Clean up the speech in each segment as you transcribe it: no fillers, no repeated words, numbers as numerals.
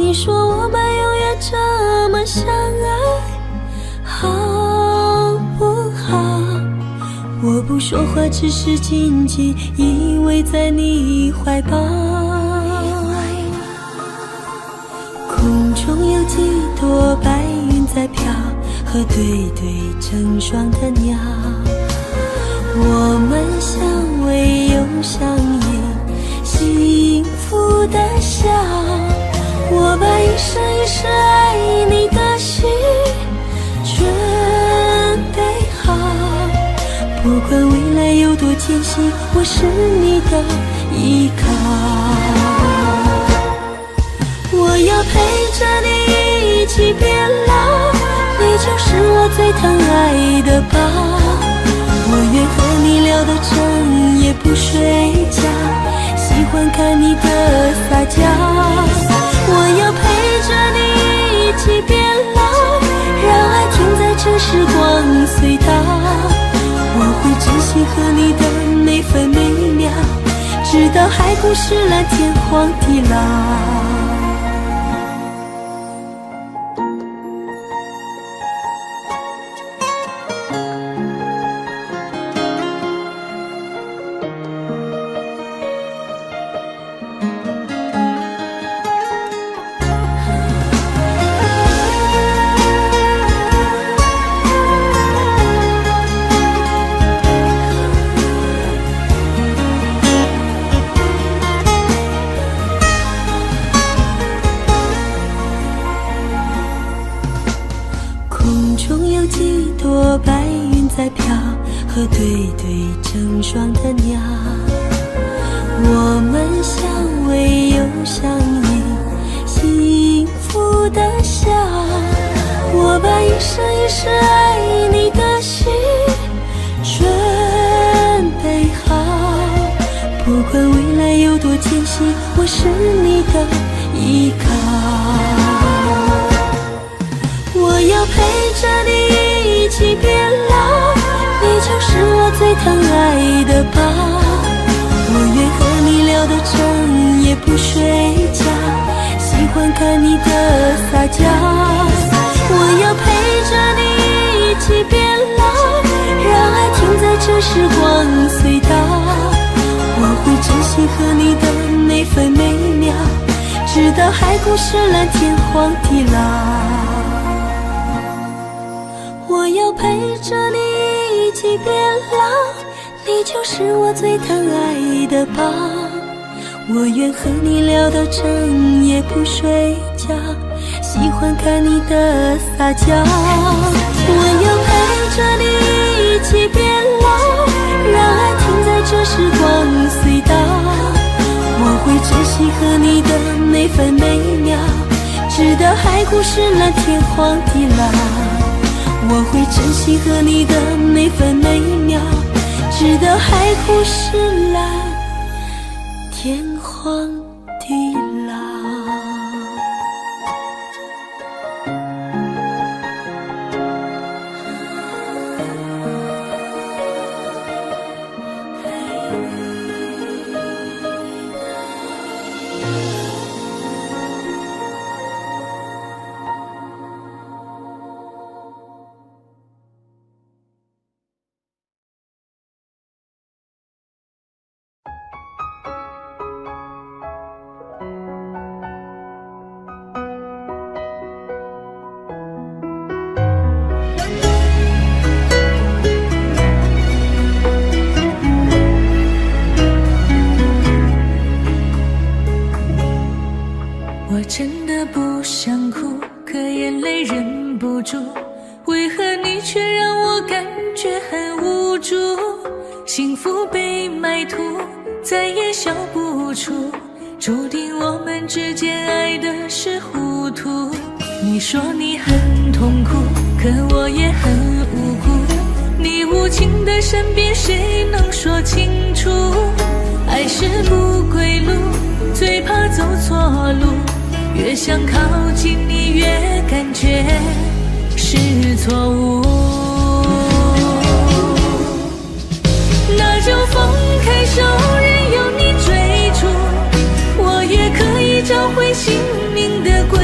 你说我们永远这么相爱，好不好？我不说话，只是紧紧依偎在你怀抱。空中有几朵白云在飘，和对对成双的鸟。我们相偎又相依，幸福的笑。我把一生一世爱你的心准备好，不管未来有多艰辛，我是你的依靠。我要陪着你一起变老，你就是我最疼爱的宝。我愿和你聊到整夜不睡觉，喜欢看你的撒娇。我要陪着你一起变老，让爱停在这时光隧道。我会珍惜和你的每分每秒，直到海枯石烂，天荒地老。几朵白云在飘，和对对成双的鸟。我们相偎又相依，幸福的笑。我把一生一世爱你的心准备好，不管未来有多艰辛，我是你的依靠。我要陪着你一起变老，你就是我最疼爱的宝。我愿和你聊到整夜不睡觉，喜欢看你的撒娇。我要陪着你一起变老，让爱停在这时光隧道。我会珍惜和你的每分每秒，直到海枯石烂，天荒地老。我要陪着你一起变老，你就是我最疼爱的宝。我愿和你聊到整夜不睡觉，喜欢看你的撒娇。我要陪着你一起变老，让爱停在这时光隧道。我会珍惜和你的每分每秒，直到海枯石烂，天荒地老。我会珍惜和你的每分每秒，直到海枯石烂，天荒地老。我真的不想哭，可眼泪忍不住，为何你却让我感觉很无助？幸福被埋土，再也笑不出，注定我们之间爱的是糊涂。你说你很痛苦，可我也很无辜，你无情的身边谁能说清楚？爱是不归路，最怕走错路，越想靠近你越感觉是错误。那就放开手，任由你追逐，我也可以找回姓名的归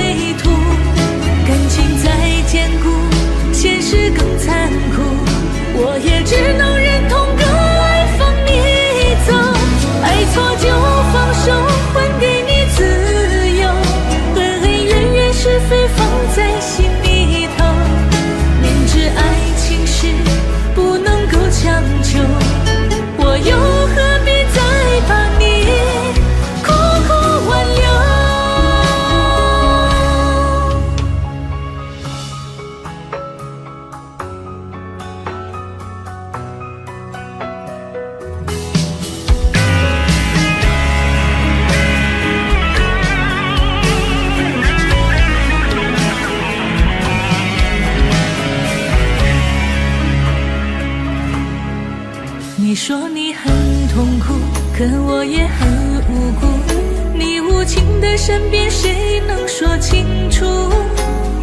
的身边，谁能说清楚？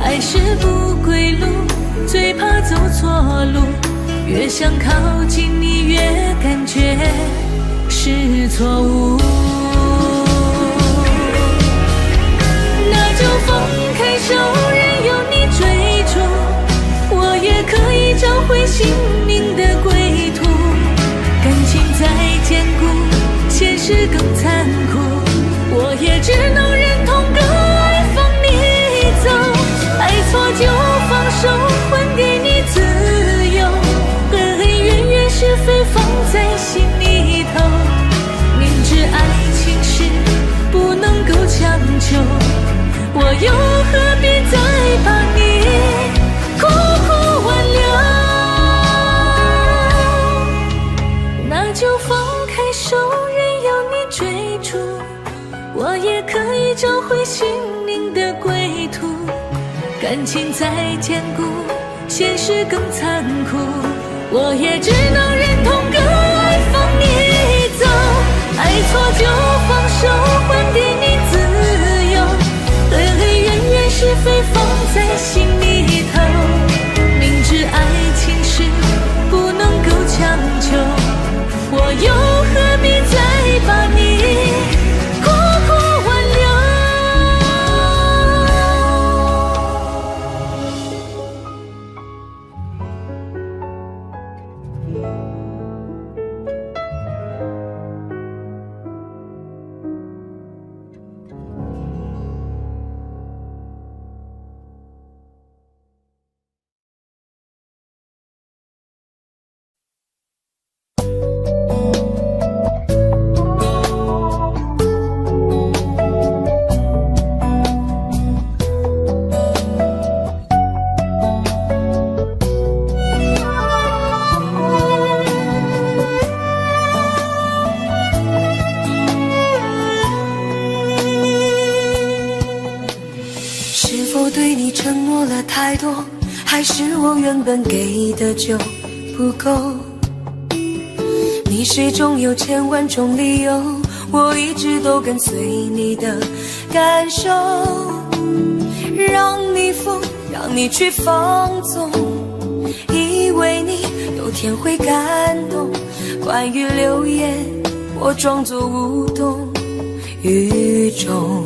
爱是不归路，最怕走错路，越想靠近你，越感觉是错误。那就放开手，任由你追逐，我也可以找回心灵的归途。感情再坚固，现实更残酷，我也只能忍痛割爱放你走。爱错就放手，还给你自由，恩恩怨怨是非放在心里头。明知爱情是不能够强求，我又何必再把你苦苦挽留？那就放开手，任由你追逐，我也可以找回心灵的归途。感情再坚固，现实更残酷，我也只能忍痛割爱放你走。爱错就放手，还给你自由，恩恩怨怨是非放在心里头。明知爱情是不能够强求，我又何必再把你苦苦挽留？对你承诺了太多，还是我原本给的就不够？你始终有千万种理由，我一直都跟随你的感受，让你疯，让你去放纵，以为你有天会感动。关于流言，我装作无动于衷。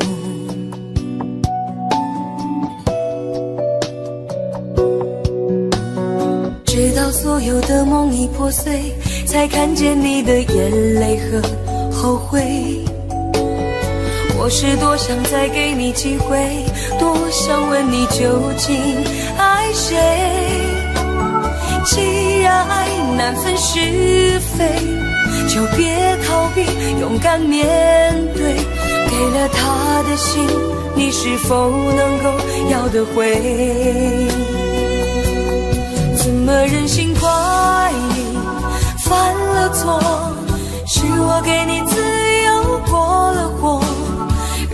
直到所有的梦已破碎，才看见你的眼泪和后悔。我是多想再给你机会，多想问你究竟爱谁。既然爱难分是非，就别逃避，勇敢面对。给了他的心，你是否能够要得回？怎么忍心怪你犯了错？是我给你自由过了火，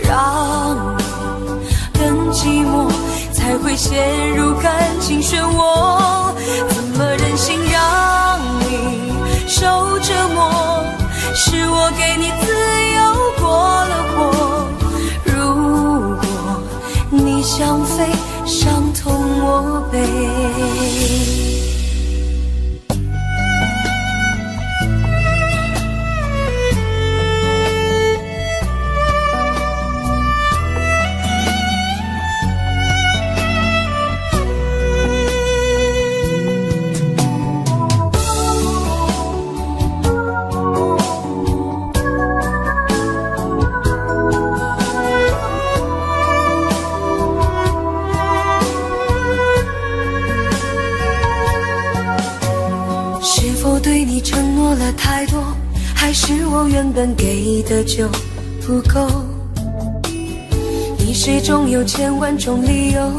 让你更寂寞，才会陷入感情漩涡。怎么忍心让你受折磨？是我给你自由过了火。如果你想飞，伤痛我背。对你承诺了太多，还是我原本给的就不够？你始终有千万种理由，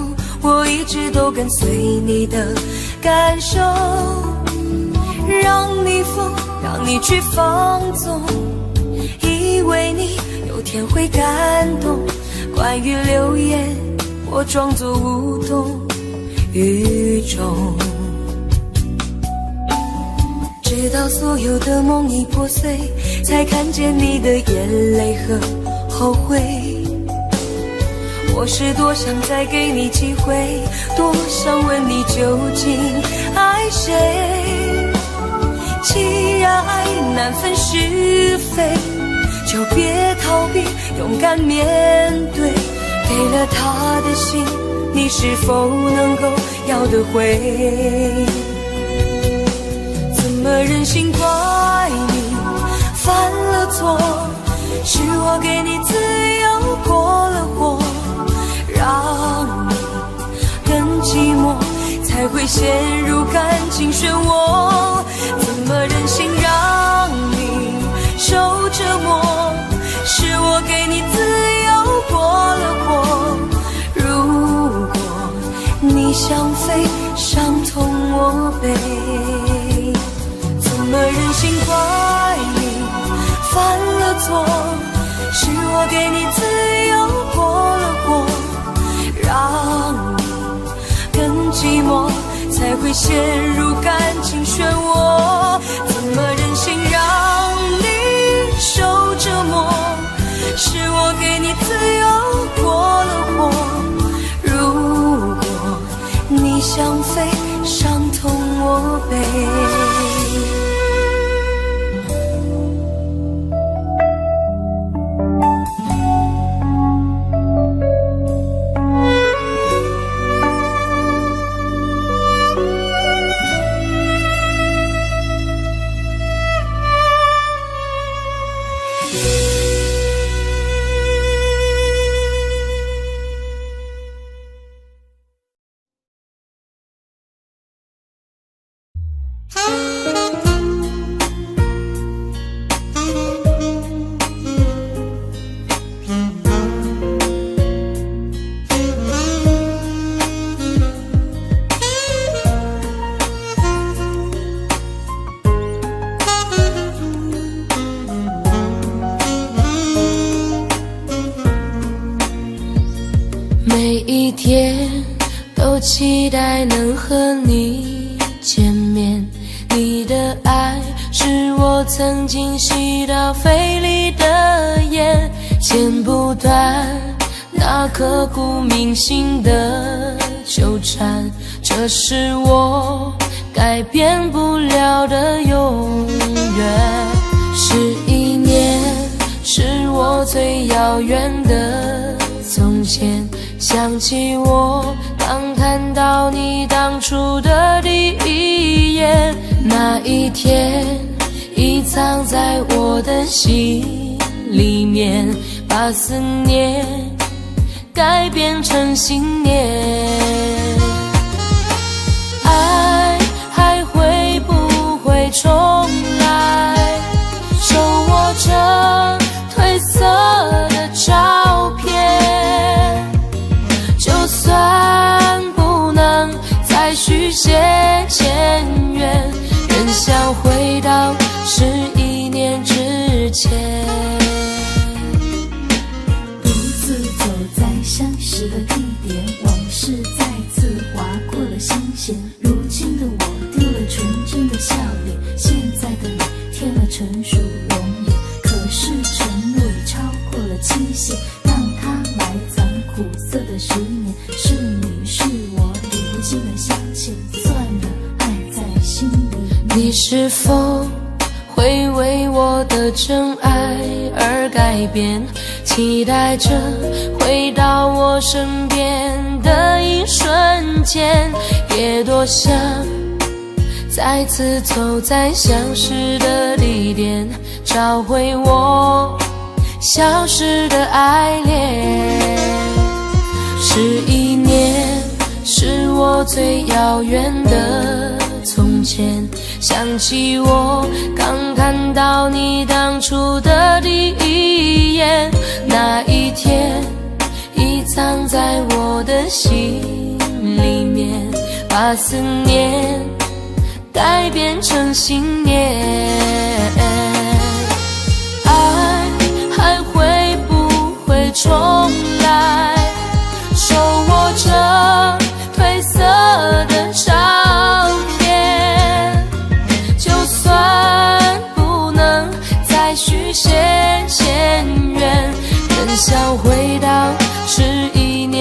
我一直都跟随你的感受，让你疯，让你去放纵，以为你有天会感动。关于流言，我装作无动于衷。直到所有的梦已破碎，才看见你的眼泪和后悔。我是多想再给你机会，多想问你究竟爱谁。既然爱难分是非，就别逃避，勇敢面对。给了他的心，你是否能够要得回？怎么忍心怪你犯了错？是我给你自由过了火，让你更寂寞，才会陷入感情漩涡。怎么忍心让你受折磨？是我给你自由过了火。如果你想飞，伤痛我背。怎么忍心怪你犯了错？是我给你自由过了火，让你更寂寞，才会陷入感情漩涡。怎么忍心让你受折磨？是我给你自由过了火。如果你想飞，伤痛我背。每一天都期待能和你见面，你的爱是我曾经吸到肺里的烟，剪不断那刻骨铭心的纠缠，这是我改变不了的永远。11年是我最遥远的从前，想起我刚看到你当初的第一眼，那一天已藏在我的心里面，把思念改变成信念。爱还会不会重来？手握着褪色的照片，就算不能再续写前缘，仍想回到11年之前。独自走在相识的地点，往事再次划过了心弦。如今的我丢了纯真的笑脸，现在的你添了成熟容颜。可是承诺已超过了期限，让它埋藏苦涩的10年。是你是我理不尽的相欠，算了，爱在心里面。你是否会为我的真爱而改变？期待着回到我身边的一瞬间，也多想再次走在相识的地点，找回我消失的爱恋。11年是我最遥远的从前，想起我刚看到你当初的第一眼，那一天已藏在我的心里面，把思念改变成信念。爱还会不会重来？手握着褪色的照片，就算不能再续写前缘，仍想回到11年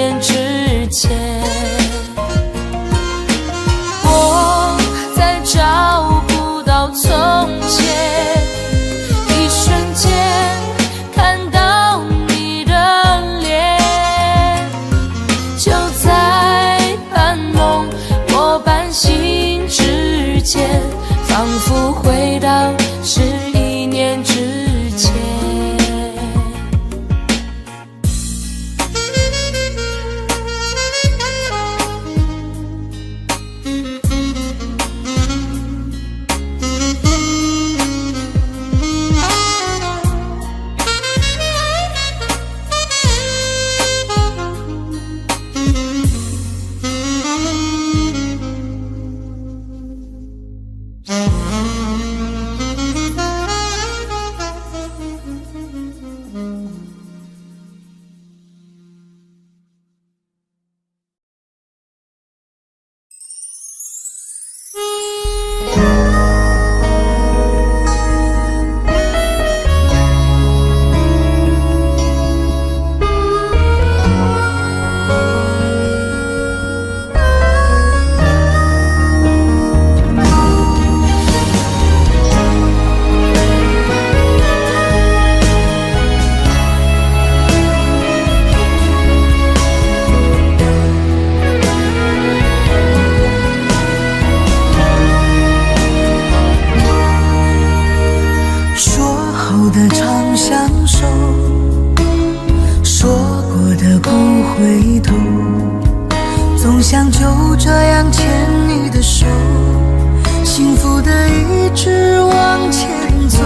回头，总想就这样牵你的手，幸福的一直往前走，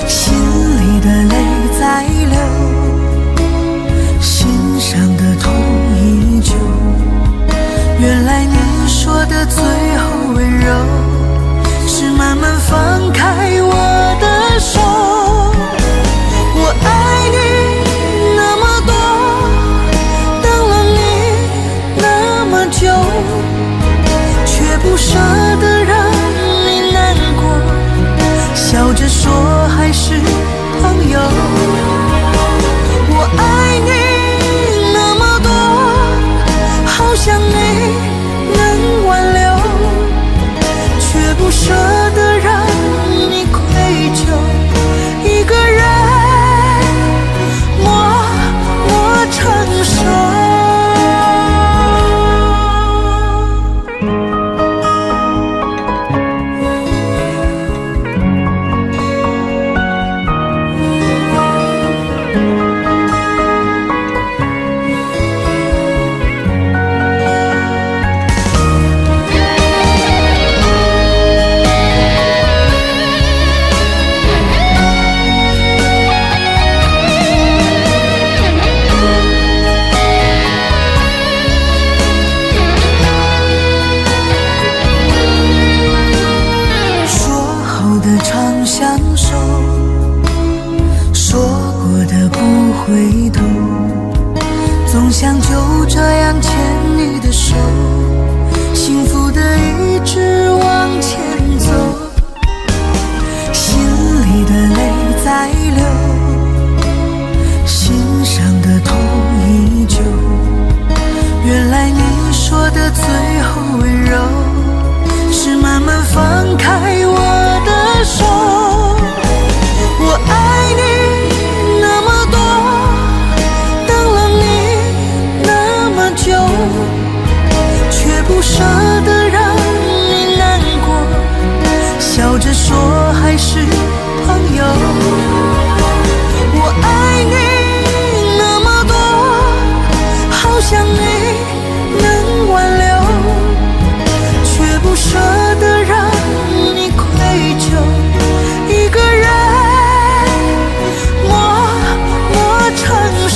心里的泪在流，心上的痛依旧。原来你说的最后温柔，是慢慢放开我的手。我爱你那么多，等了你那么久，却不舍得让你难过，笑着说还是朋友。我爱你那么多，好想你能挽留，却不舍得让你愧疚，一个人默承受。回头，总想就这样牵你的手，幸福的一直往前走，心里的泪在流，心上的痛依旧。原来你说的最后温柔，是慢慢放开我的手。我爱你那么多，却不舍得让你难过，笑着说还是朋友。我爱你那么多，好想你能挽留，却不舍得让你愧疚，一个人默承受。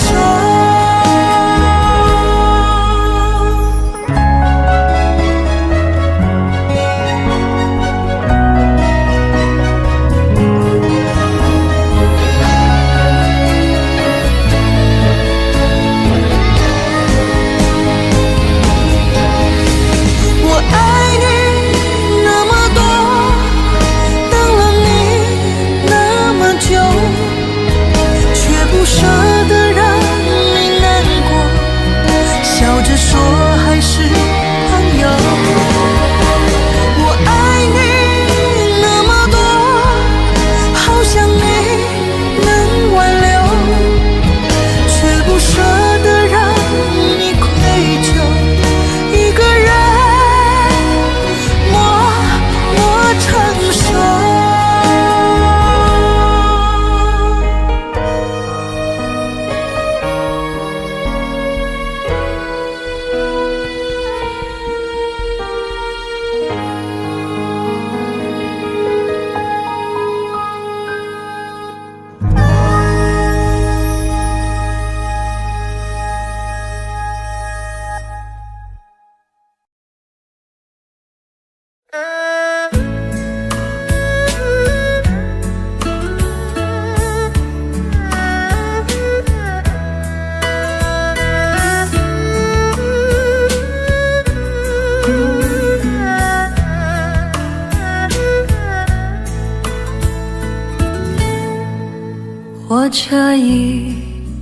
火车已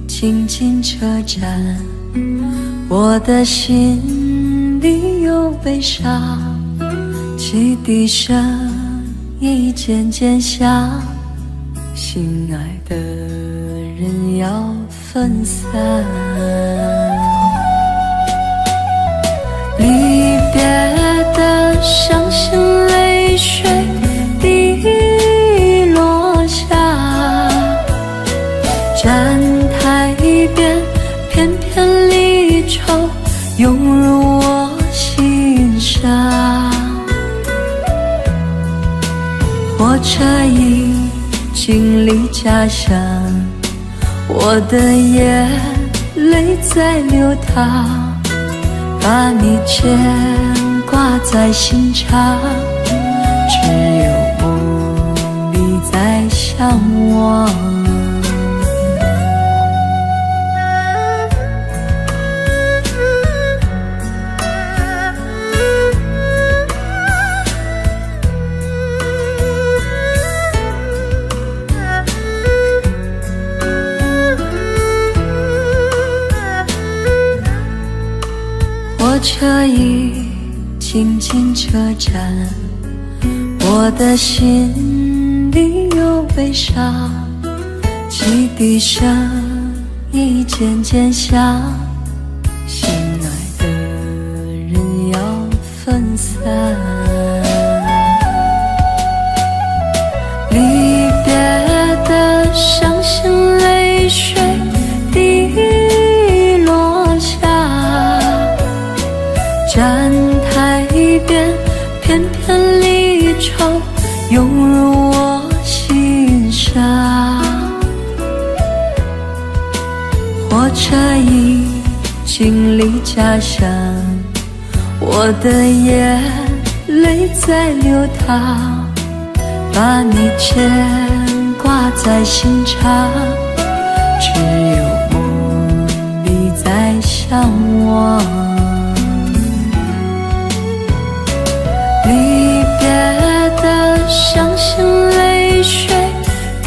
经进车站，我的心里有悲伤，汽笛声已渐渐响，心爱的人要分散，离别的伤心泪水滴落下，站台边翩家乡，我的眼泪在流淌，把你牵挂在心上，只有梦里在向往。火车已经进车站，我的心里有悲伤，汽笛声已渐渐响，心爱的人要分散，离别的伤心泪水滴落下，站台边片片离愁涌入我心上，火车已经离家乡，我的眼泪在流淌，把你牵挂在心上，只有梦里在向往。离别的伤心泪水滴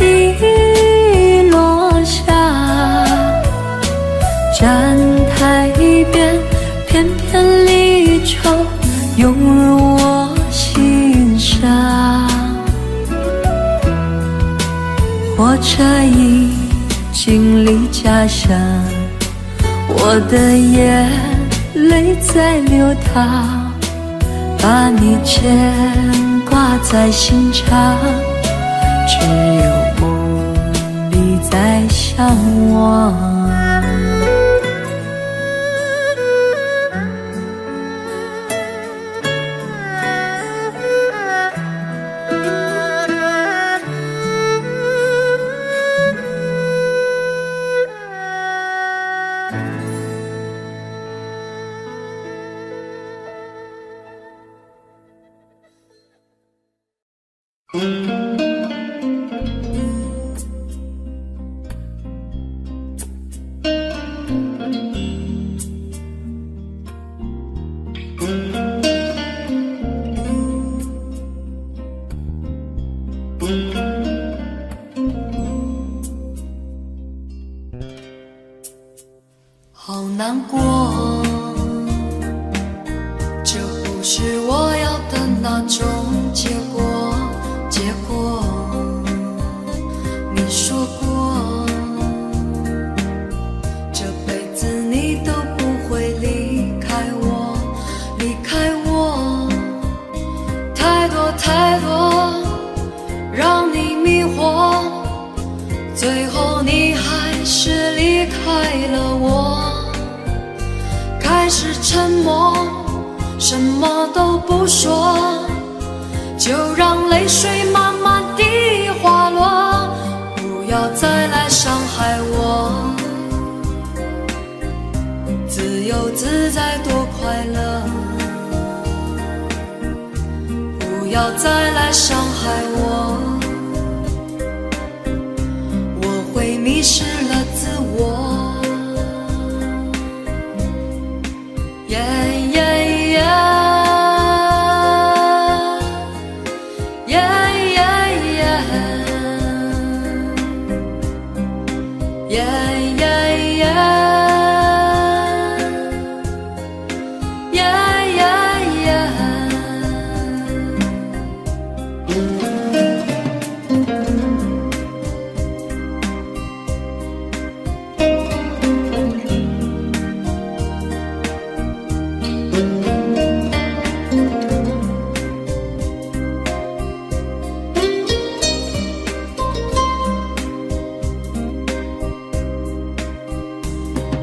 落下，站台边片片离愁涌入我心上，火车已经离家乡，我的眼泪在流淌，把你牵挂在心上，只有梦里在向往。好难过，这不是我要的那种结果。你说过，这辈子你都不会离开我，太多让你迷惑，最后你还是离开了我。开始沉默，什么都不说，就让泪水慢慢地滑落，不要再来伤害我。自由自在多快乐，不要再来伤害我，我会迷失了自我。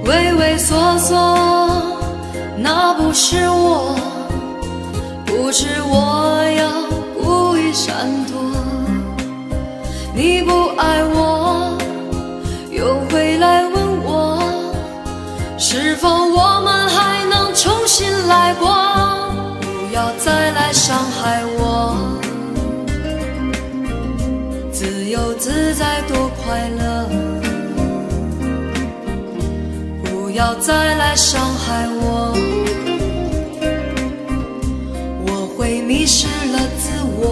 畏畏缩缩，那不是我，不是我要故意闪躲。你不爱我，是否我们还能重新来过？不要再来伤害我，自由自在多快乐。不要再来伤害我，我会迷失了自我。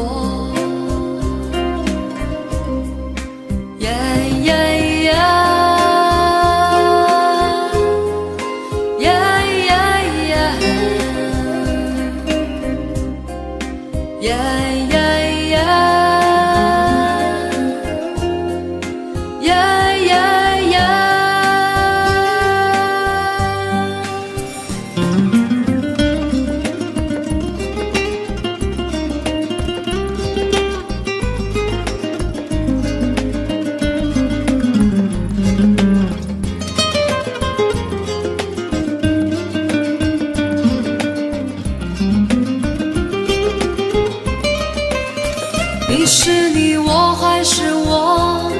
你是你，我还是我，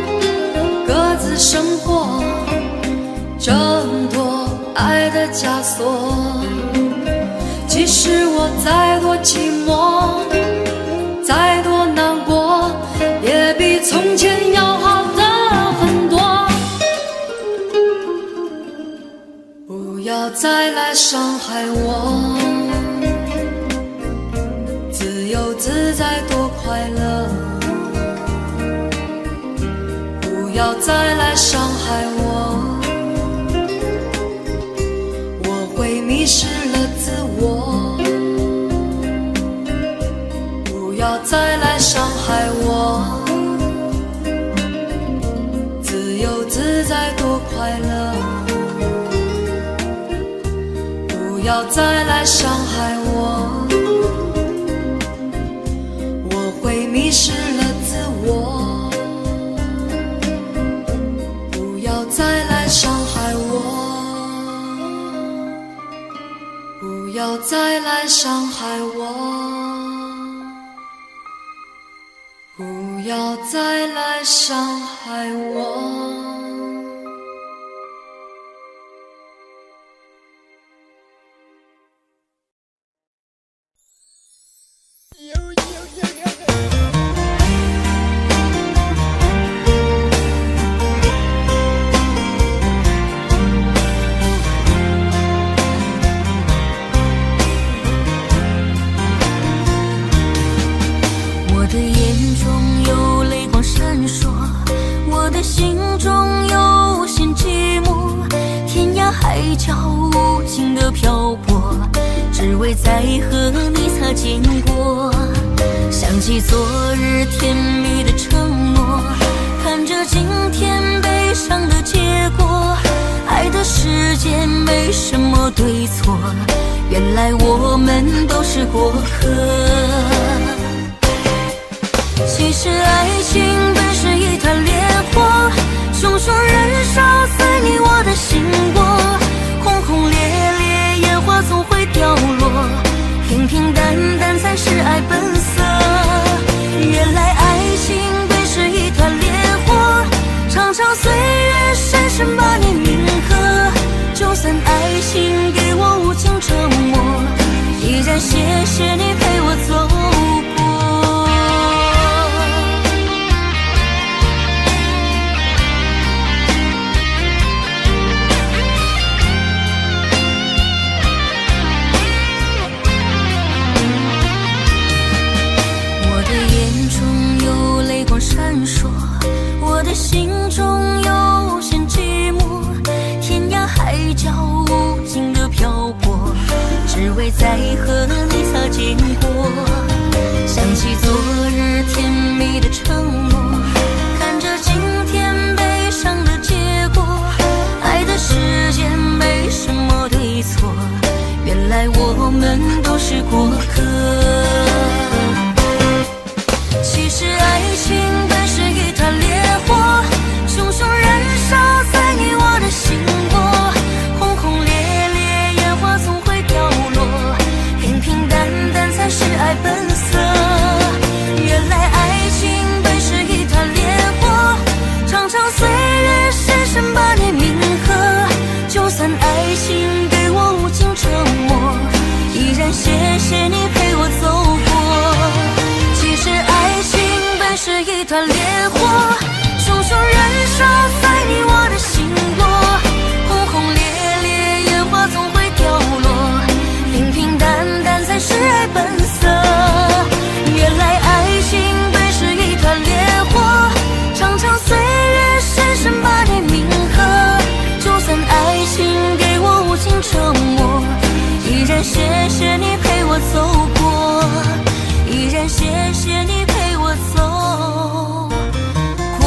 各自生活，挣脱爱的枷锁。即使我再多寂寞，再多难过，也比从前要好的很多。不要再来伤害我，自由自在多快乐。不要再来伤害我，我会迷失了自我。不要再来伤害我，自由自在多快乐。不要再来伤害我，我会迷失了自我。不要再来伤害我，不要再来伤害我，不要再来伤害我。我的眼中有泪光闪烁，我的心中有无限寂寞，天涯海角无尽的漂泊，只为再和你擦肩过。想起昨日甜蜜的承诺，看着今天悲伤的结果，爱的世界没什么对错，原来我们都是过客。其实爱情本是一团烈火，熊熊燃烧在你我的心窝，轰轰烈烈烟花总会掉落，平平淡淡才是爱本色。原来爱情本是一团烈火，长长岁月深深把你铭刻，就算爱情给我无情折磨，依然谢谢你陪我走过。闪烁，我的心中有无限寂寞，天涯海角无尽的漂泊，只为再和你擦肩过。想起昨日甜蜜的承诺，看着今天悲伤的结果，爱的世界没什么对错，原来我们都是过客。其实爱情本是一团烈火，熊熊燃烧在你我的心窝，轰轰烈烈烟花总会掉落，平尽折磨。依然谢谢你陪我走过，依然谢谢你陪我走过。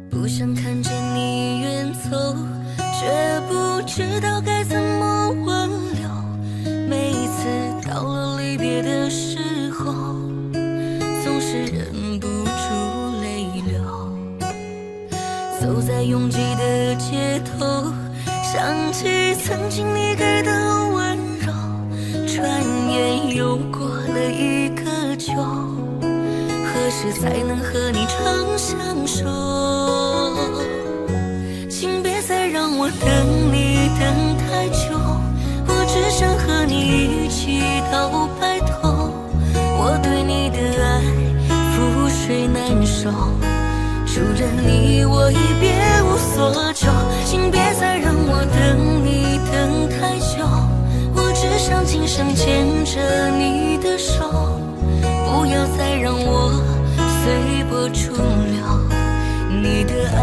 不想看见你远走，却不知道该怎么挽留。每一次到了离别的时候，总是忍不住泪流。走在拥挤的街头，想起曾经你给的温柔，转眼又过了一个秋，何时才能和你长相守？请别再让我等你等太久，我只想和你一起到白头。我对你的爱覆水难收，除了你我已别无所求。请别再让我等你等太久，我只想今生牵着你的手，不要再让我随波逐流。你的爱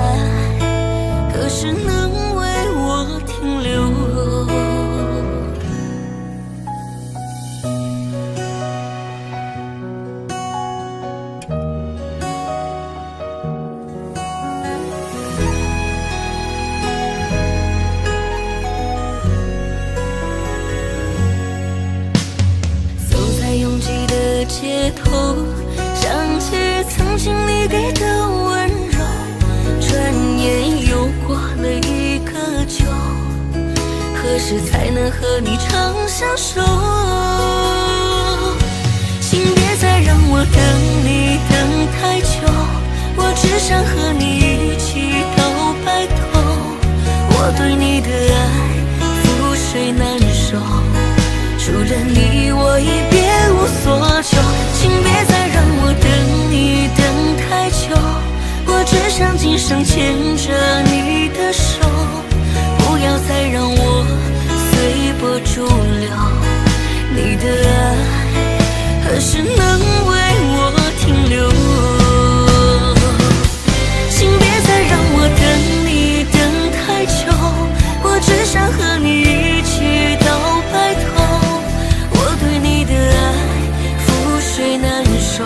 何时能为我停留？走在拥挤的街头，想起曾经你给的温柔，转眼又过了一个秋，何时才能和你长相守？请别再让我等你等太久，我只想和你一起到白头。我对你的爱覆水难收，除了你我已别无所求。请别再让我等你等太久，我只想今生牵着你的手，不要再让我随波逐流。你的爱何时能为我停留？请别再让我等你等太久，我只想和你一起到白头。我对你的爱覆水难收，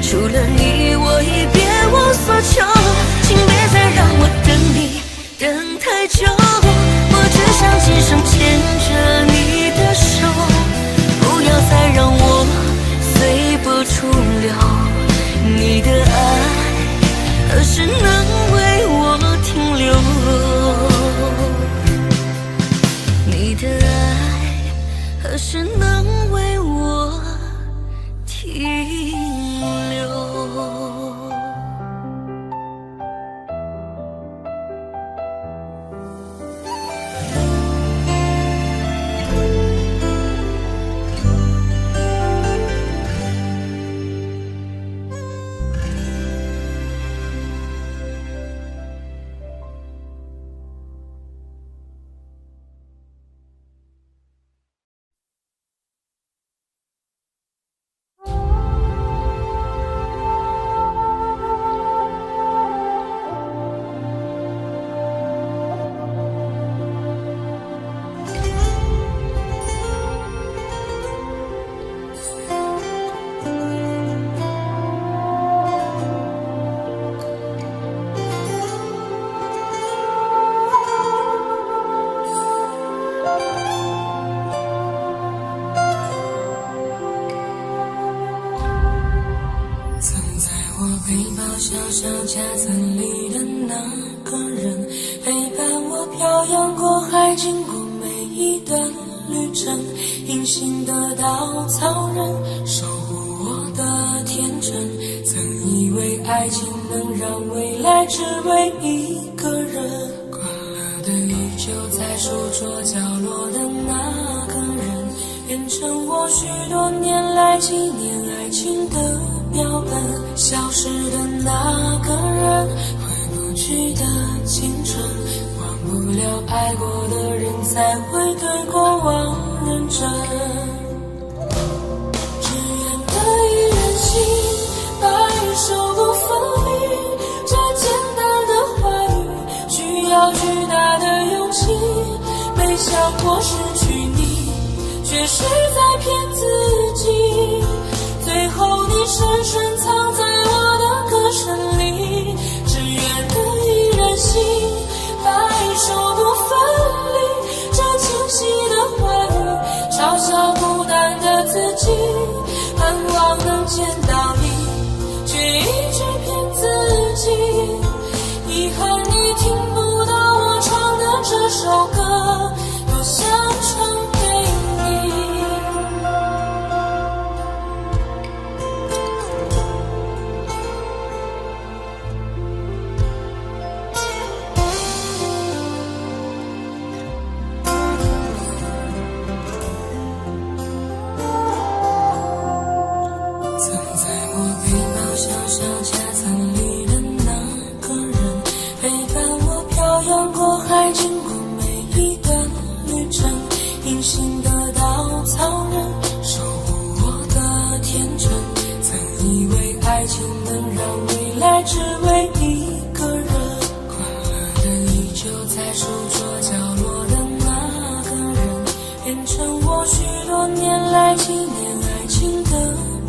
除了你我已别无所求。请别再让我等你等太久，我只想今生牵着你的手，不要再让我随波逐流。你的爱何时能为我停留？你的爱何时能为我停留？背包小小夹层里的那个人，陪伴我漂洋过海，经过每一段旅程，隐形的稻草人，守护我的天真。曾以为爱情能让未来只为一个人，关了的依旧在书桌角落的那个人，变成我许多年来纪念爱情的标本。消失的那个人，回不去的青春，忘不了爱过的人，才会对过往认真。只愿得一人心，白首不分离。这简单的话语，需要巨大的勇气。没想过失去你，却是在骗自己。最后你深深藏在我的歌声里。只愿得一人心，白首不分离。这清晰的话语，嘲笑孤单的自己。盼望能见到你，却一直骗自己。遗憾你听不到我唱的这首歌，多想唱给你。曾在我背包小小夹层里的那个人，陪伴我漂洋过海，经过每一段旅程。隐形的稻草人，守护我的天真。曾以为爱情能让未来只为一个人，关了的依旧在书桌角落的那个人，变成我许多年来纪念爱情的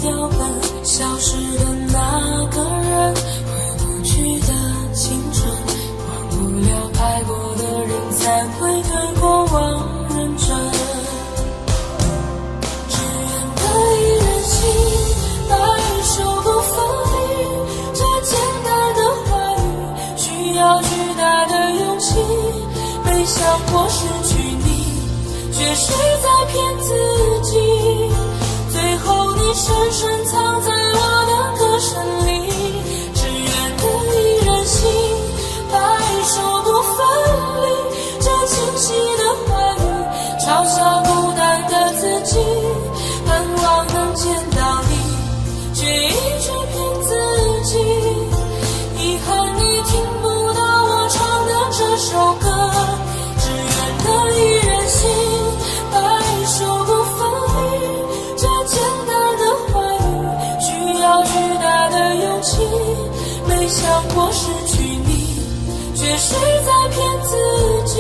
标本。消失的那个人，回不去的青春，忘不了爱过的人，才会对过往认真。只愿得一人心，白首不分离。这简单的话语，需要巨大的勇气。没想过失去你，却是在骗自己。最后你深深藏在我的歌声里。只愿得一人心，白首不分离。这清晰的话语，嘲笑孤单的自己。盼望能见到你，却一直骗自己。遗憾你听不到我唱的这首歌。只愿得一人心，白首不分离。这简单的话语，需要巨大的勇气。没想过失去你，却是在骗自己。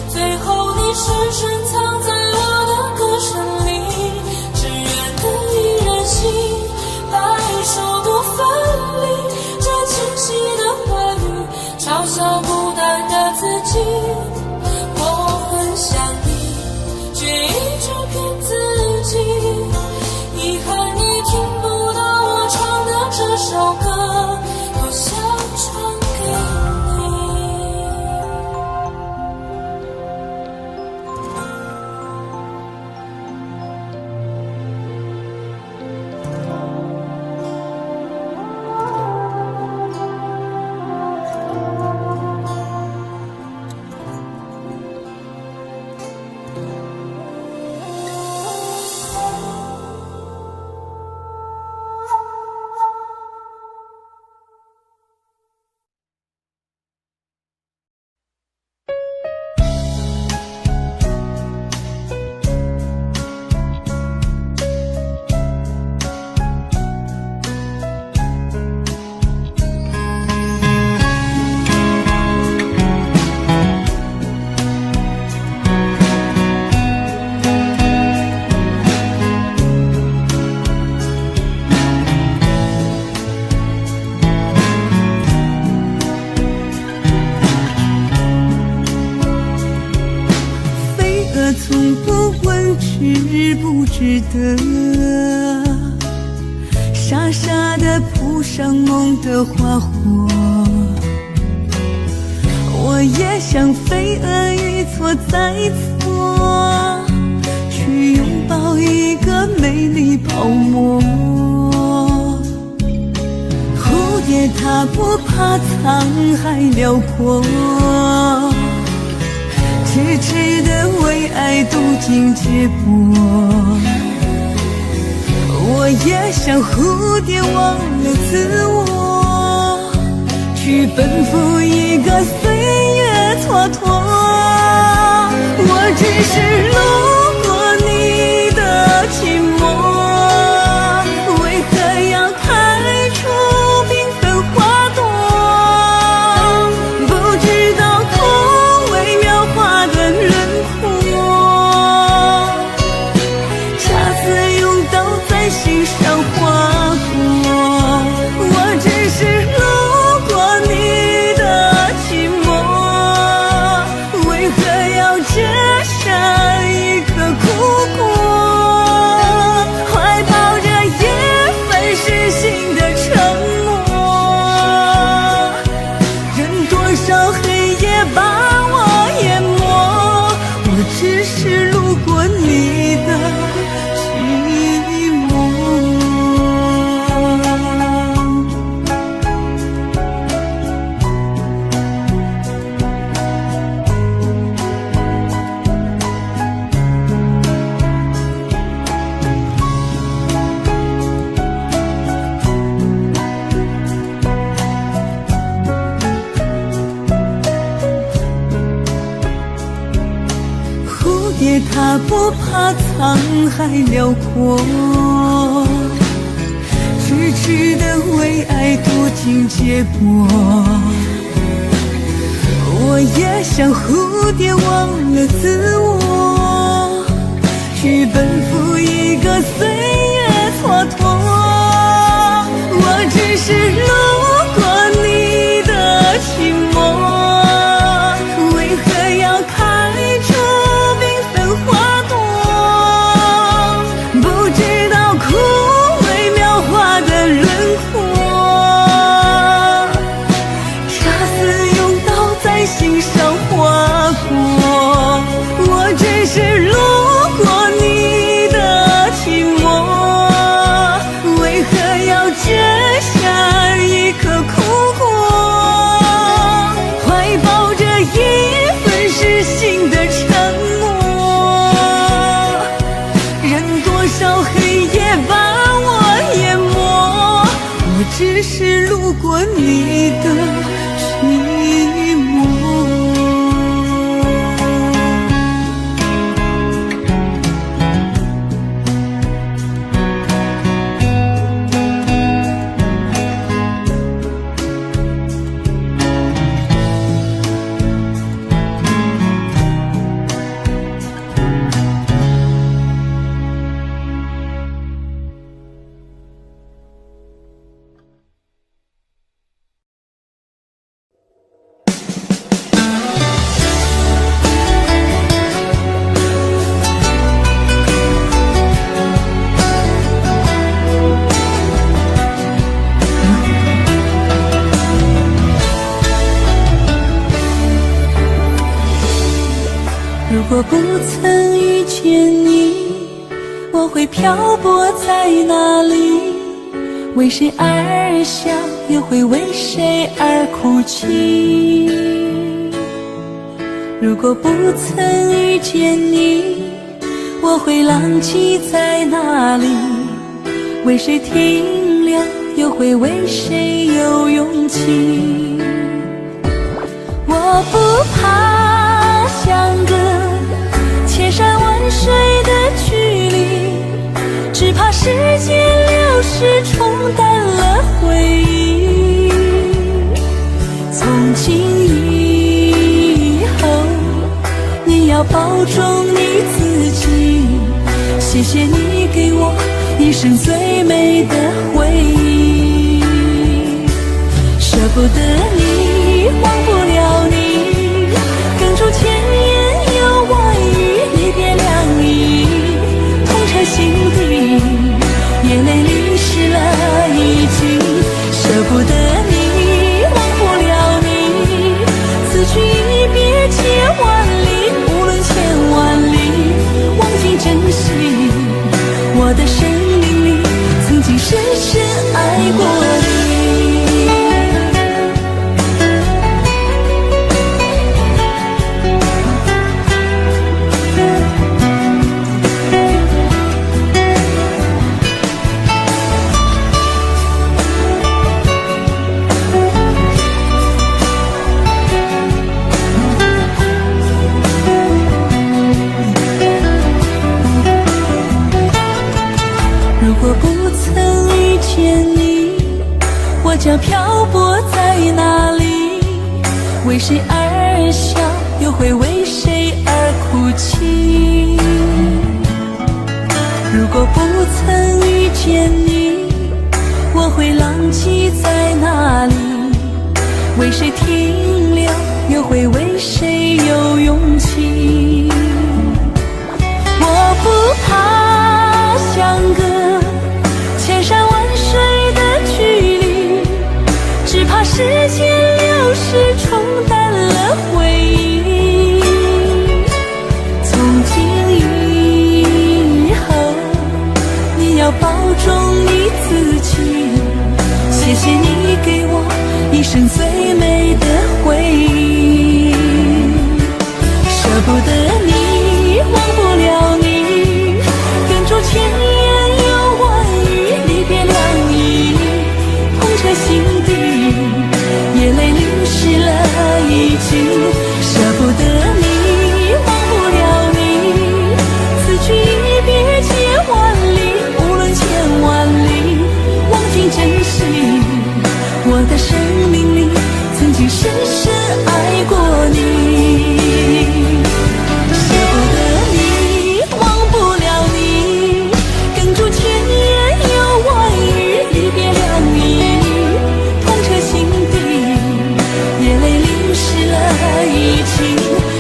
最后你深深藏在我的歌声里。只愿得一人心，白首不分离。这清晰的话语，嘲笑孤单的自己。我很想你，却一直骗自己。遗憾你听不到我唱的这首歌，多想唱给你。从不问值不值得，傻傻地铺上梦的花火。我也像飞蛾一错再错，去不怕沧海辽阔，痴痴的为爱渡尽劫波。我也像蝴蝶忘了自我，去奔赴一个岁月蹉跎。我只是路过你的寂寞，为何要开出缤纷花朵？不知道空为描画的轮廓，恰似用刀在心上划过。我只是路过你的寂寞，为何要折下一颗苦果？怀抱着一份失信的承诺，任多少黑夜把我淹没，我只是路过你的寂寞。蝴蝶它不怕沧海辽阔，痴痴的为爱渡尽劫波。我也像蝴蝶忘了自我，去奔赴一个岁月蹉跎。我只是路过你的寂寞，为何要开出缤纷花朵？不知道枯萎描画的轮廓，恰似用刀在心上划过。我只是路过你的寂寞，为何要折下一颗苦果？怀抱着一份失信的承诺，任多少黑夜把我淹没，我只是路过你的寂寞。如果不曾遇见你，我会漂泊在哪里？为谁而笑，又会为谁而哭泣？如果不曾遇见你，我会浪迹在哪里？为谁停留，又会为谁有勇气？我不怕相隔千山万水的距离，只怕时间流逝冲淡了回忆。从今以后，你要保重你自己，谢谢你给我一生最美的回忆。舍不得你，忘不了你，哽出千言有万语，离别凉意，痛彻心底，眼泪淋湿了衣襟。舍不得你，忘不了你，此去一别千万里，无论千万里，忘记珍惜我的生命里曾经深深爱过你。如果不曾遇见你，我将漂泊在哪里？为谁而笑，又会为谁而哭泣？如果不曾遇见你，我会浪迹在哪里？为谁停留，又会为谁有勇气？我不怕相隔千山万水的距离，只怕时间流逝冲淡了回忆。从今以后，你要保重你自己，谢谢你给我一生最美的回忆。舍不得你，忘不了你，哽住千言有万语，离别凉意痛彻心底，眼泪淋湿了衣襟。舍不得你，忘不了你，此去一别千万里，无论千万里，忘尽珍惜。我的生命里曾经深深爱过你，舍不得你，忘不了你，哽住千言有万语，离别凉意痛彻心底，眼泪淋湿了衣襟。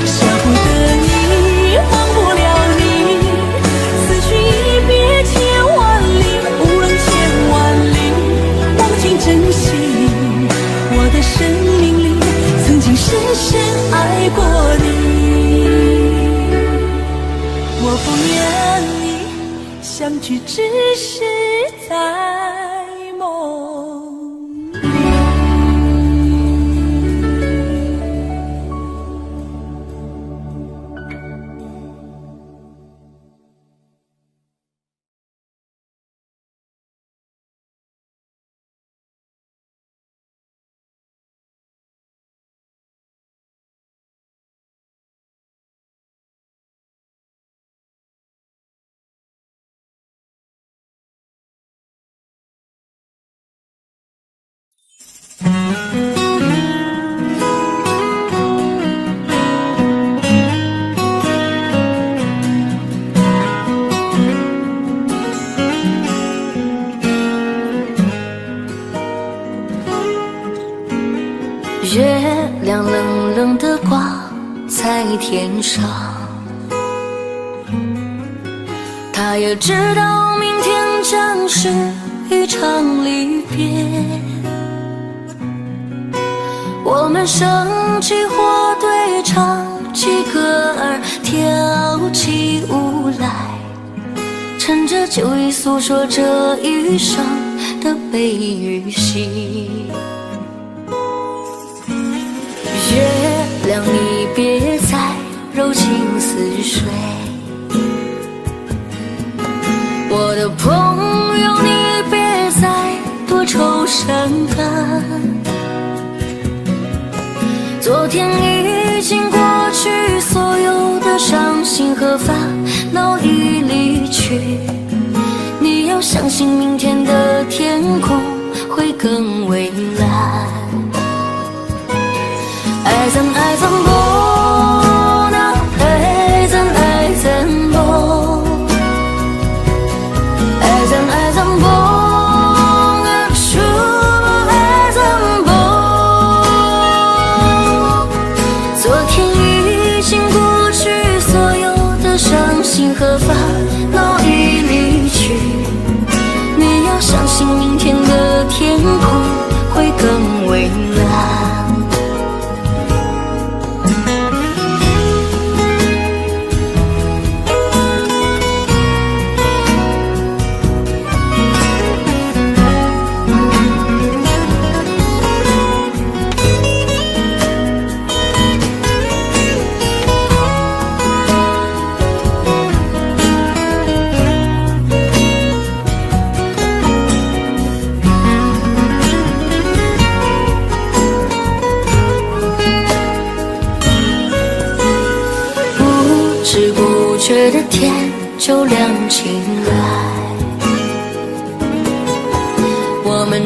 舍不得你，忘不了你，此去一别千万里，无论千万里，忘尽珍惜。我的生命里曾经深深爱过你，我不愿你相聚只是在梦里。月亮冷冷地挂在天上，他也知道明天将是一场离别。我们升起火堆，唱起歌儿，跳起舞来，趁着酒意诉说这一生的悲与喜。月亮，你别再柔情似水，我的朋友，你别再多愁善感。昨天已经过去，所有的伤心和烦恼已离去，你要相信明天的天空会更蔚蓝。爱怎爱怎不那爱怎爱怎不爱怎爱怎不啊说爱怎不。昨天已经过去，所有的伤心和烦恼已离去，你要相信明天的天空会更蔚蓝。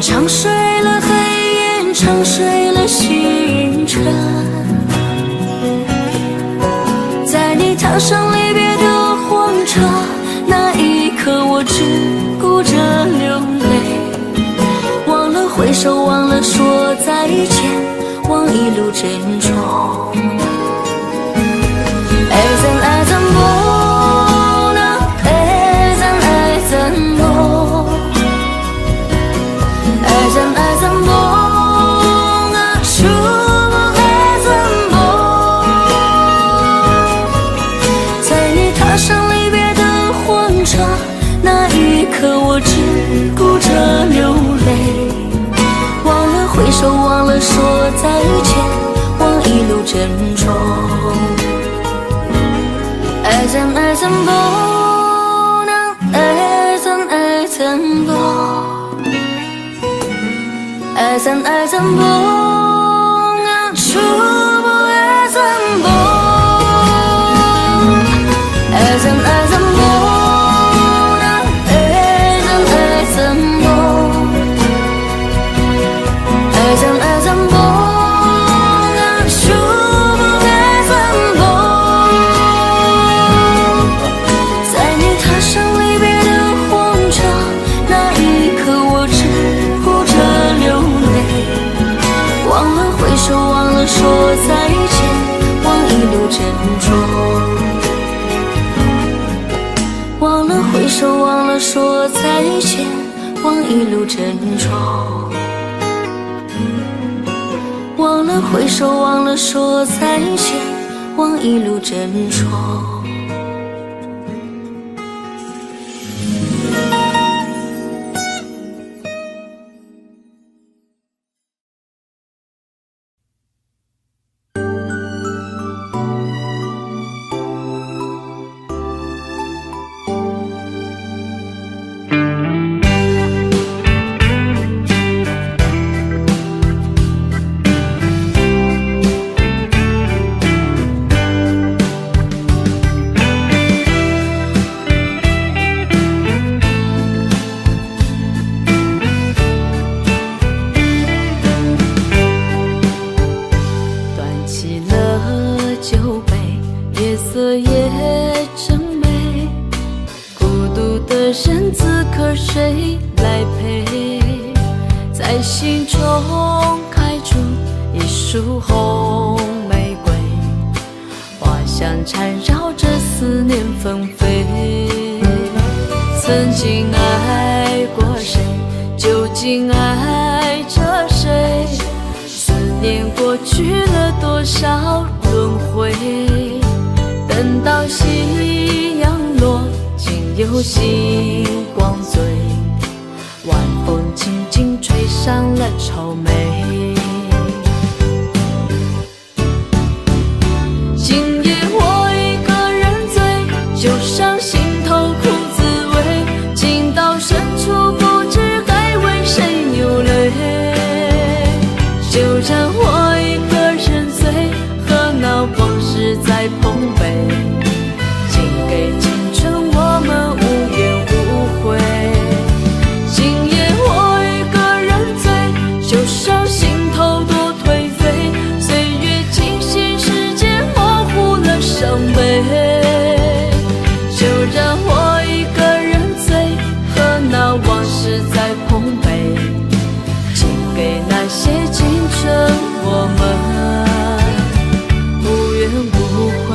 唱睡了黑夜，唱睡了星辰，在你踏上离别的火车，那一刻我只顾着流泪，忘了挥手，忘了说再见，忘一路珍重。爱怎不能，爱怎不，爱怎不能，说不爱怎不，在你踏上离别的火车，那一刻我只顾着流泪，忘了挥手，忘了说再见，忘一路珍重。爱怎不能，爱怎不，爱怎不能，说不爱怎不，爱怎不能，爱怎不，爱怎不能，说不爱怎不。说再见，忘一路珍重，忘了挥手，忘了说再见，忘一路珍重，忘了挥手，忘了说再见，忘一路珍重。谁来陪？在心中开出一束红玫瑰，花香缠绕着思念纷飞。曾经爱过谁，究竟爱着谁？思念过去了多少轮回？等到夕阳落，竟有星光醉，晚风轻轻吹上了愁眉。今夜我一个人醉，就像心头苦滋味，情到深处不知该为谁流泪。就让我一个人醉，和那往事在碰杯，请给青春我们无怨无悔。今夜我一个人醉，就像心头多颓废，岁月侵袭世界，模糊了伤悲。就让我一个人醉，和那往事在碰杯，请给那些青春我们无怨无悔。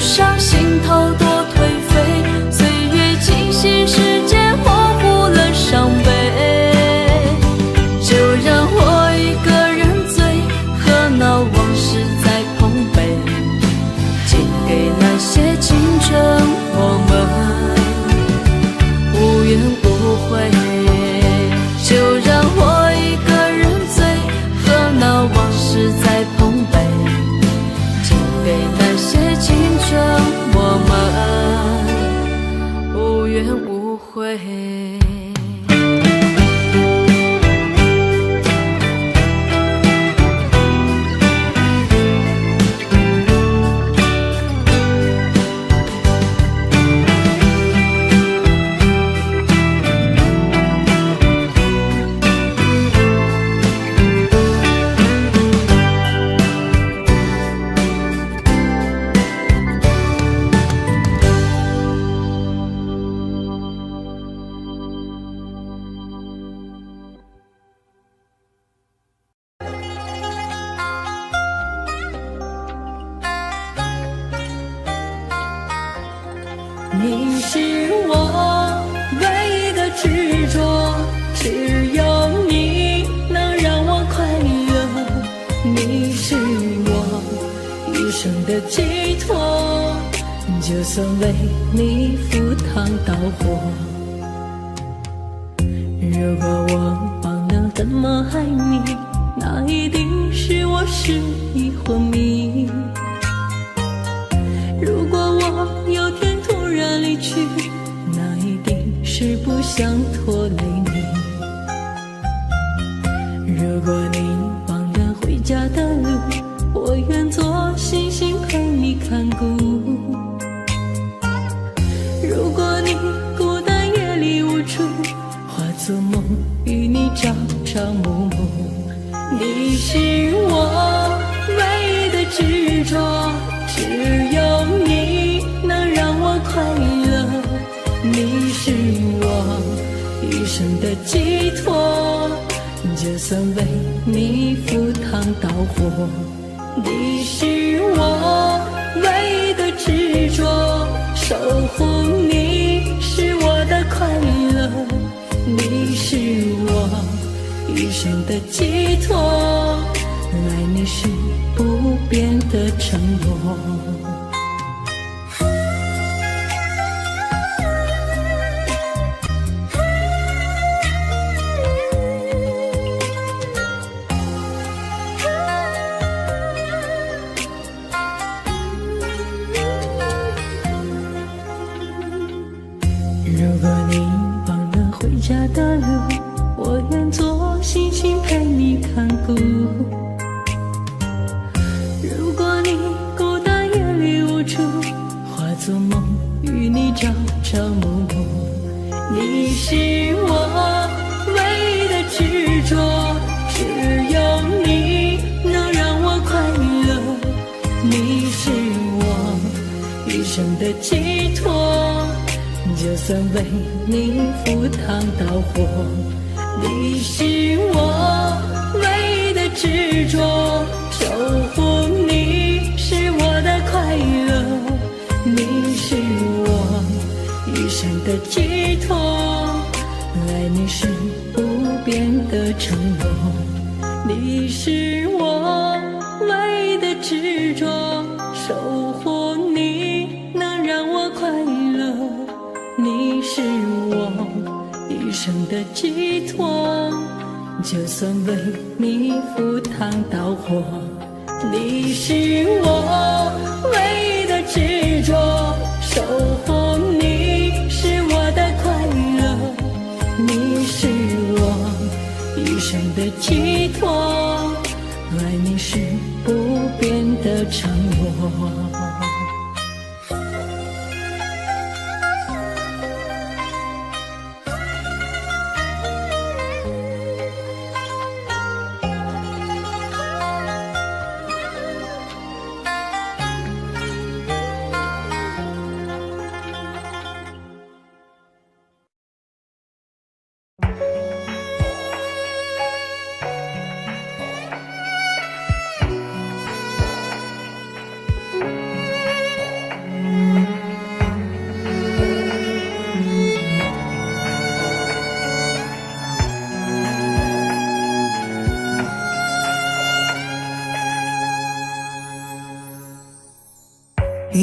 伤心头多颓废，些青春，我们无怨无悔，就让我一个人醉，和那往事在碰杯，请给那些青春，我们无怨无悔。你是我唯一的执着，只有你能让我快乐。你是我一生的寄托，就算为你赴汤蹈火。如果我忘了怎么爱你，那一定是我失忆昏迷。如果我有天突然离去，那一定是不想拖累你。如果你忘了回家的路，我愿做星星陪你看顾。如果你孤单夜里无助，化作梦与你朝朝暮暮。你是我唯一的执着，只有你能让我快乐。你是我一生的寄托，就算为你赴汤蹈火。你是我唯一的执着，守护你是我的快乐。你是我一生的寄托，爱你是不变的承诺。如果你忘了回家的路，我愿做星星陪你看顾。如果你孤单夜里无助，化作梦与你朝朝暮暮。你是我唯一的执着，只有你能让我快乐。你是我一生的寄托，就算为你赴汤蹈火。你是我唯一的执着，守护你是我的快乐。你是我一生的寄托，爱你是不变的承诺。你是我唯一的执着，守护你能让我快乐。你是我一生的寄托，就算为你赴汤蹈火。你是我唯一的执着，守护你是我的快乐。你是我一生的寄托，爱你是不变的承诺。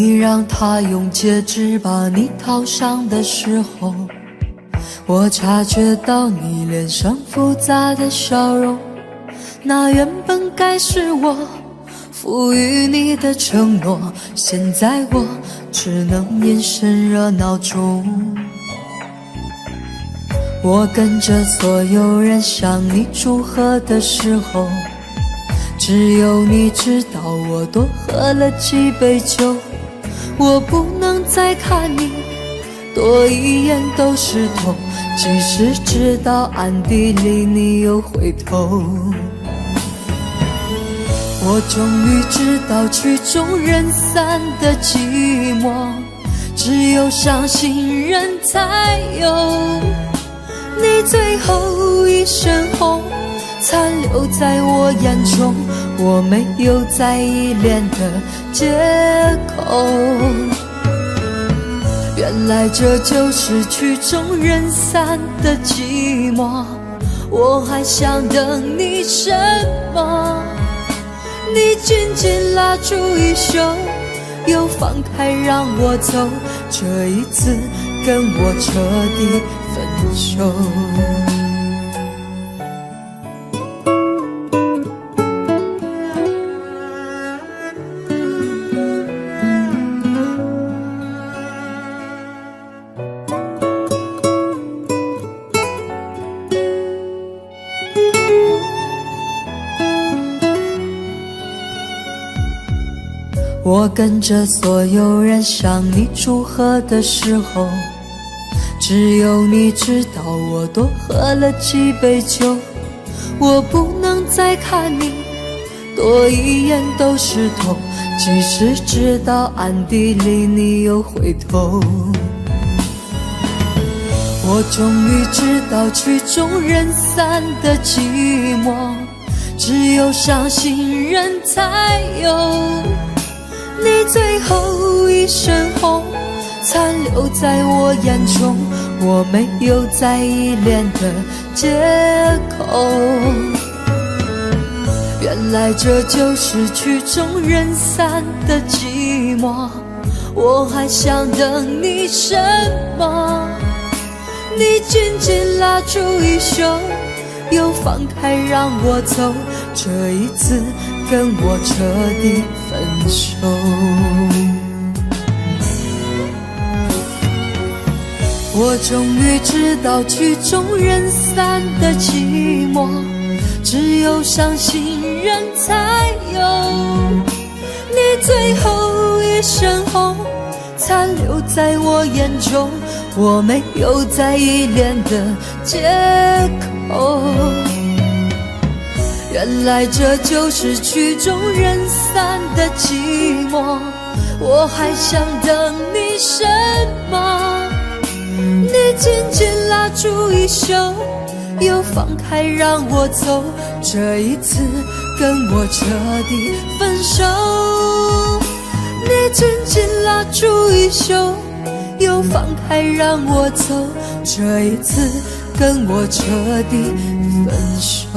你让他用戒指把你套上的时候，我察觉到你脸上复杂的笑容，那原本该是我赋予你的承诺，现在我只能眼神热闹中。我跟着所有人向你祝贺的时候，只有你知道我多喝了几杯酒。我不能再看你多一眼都是痛，即使知道暗地里你又回头。我终于知道曲终人散的寂寞，只有伤心人才有。你最后一身红残留在我眼中，我没有再依恋的借口。原来这就是曲终人散的寂寞，我还想等你什么？你紧紧拉住衣袖，又放开让我走，这一次跟我彻底分手。我跟着所有人向你祝贺的时候，只有你知道我多喝了几杯酒。我不能再看你多一眼都是痛，即使知道暗地里你又回头。我终于知道曲终人散的寂寞，只有伤心人才有。你最后一身红残留在我眼中，我没有再依恋的借口。原来这就是曲终人散的寂寞，我还想等你什么？你紧紧拉住衣袖，又放开让我走，这一次跟我彻底分手。我终于知道曲终人散的寂寞，只有伤心人才有。你最后一身红残留在我眼中，我没有再依恋的借口。原来这就是曲终人散的寂寞，我还想等你什么？你紧紧拉住衣袖，又放开让我走，这一次跟我彻底分手。你紧紧拉住衣袖，又放开让我走，这一次跟我彻底分手。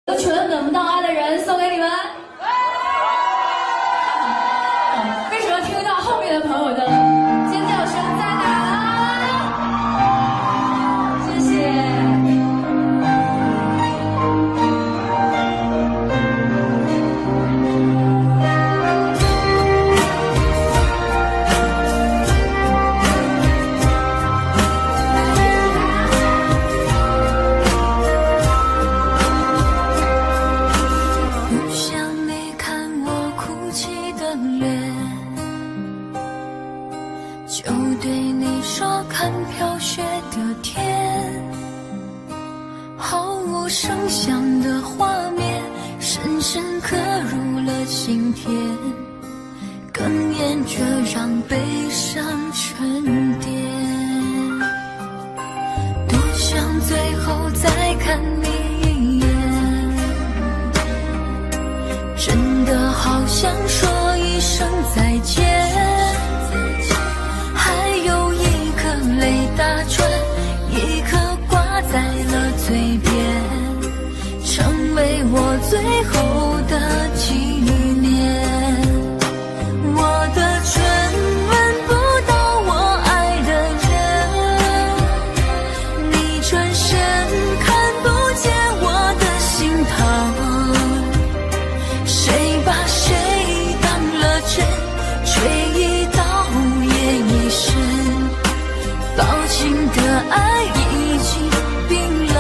有请等不到爱的人送给你们。为什么听到后面的朋友的尖叫声在哪呢？谢谢。声响的画面，深深深刻入了心田，哽咽着让悲伤沉淀。多想最后再看你一眼，真的好想说一声再见，还有一颗泪打转，一颗挂在了嘴边，成为我最后的纪念。我的唇吻不到我爱的人，你转身看不见我的心疼，谁把谁当了真，吹一刀也一深，抱紧的爱已经冰冷。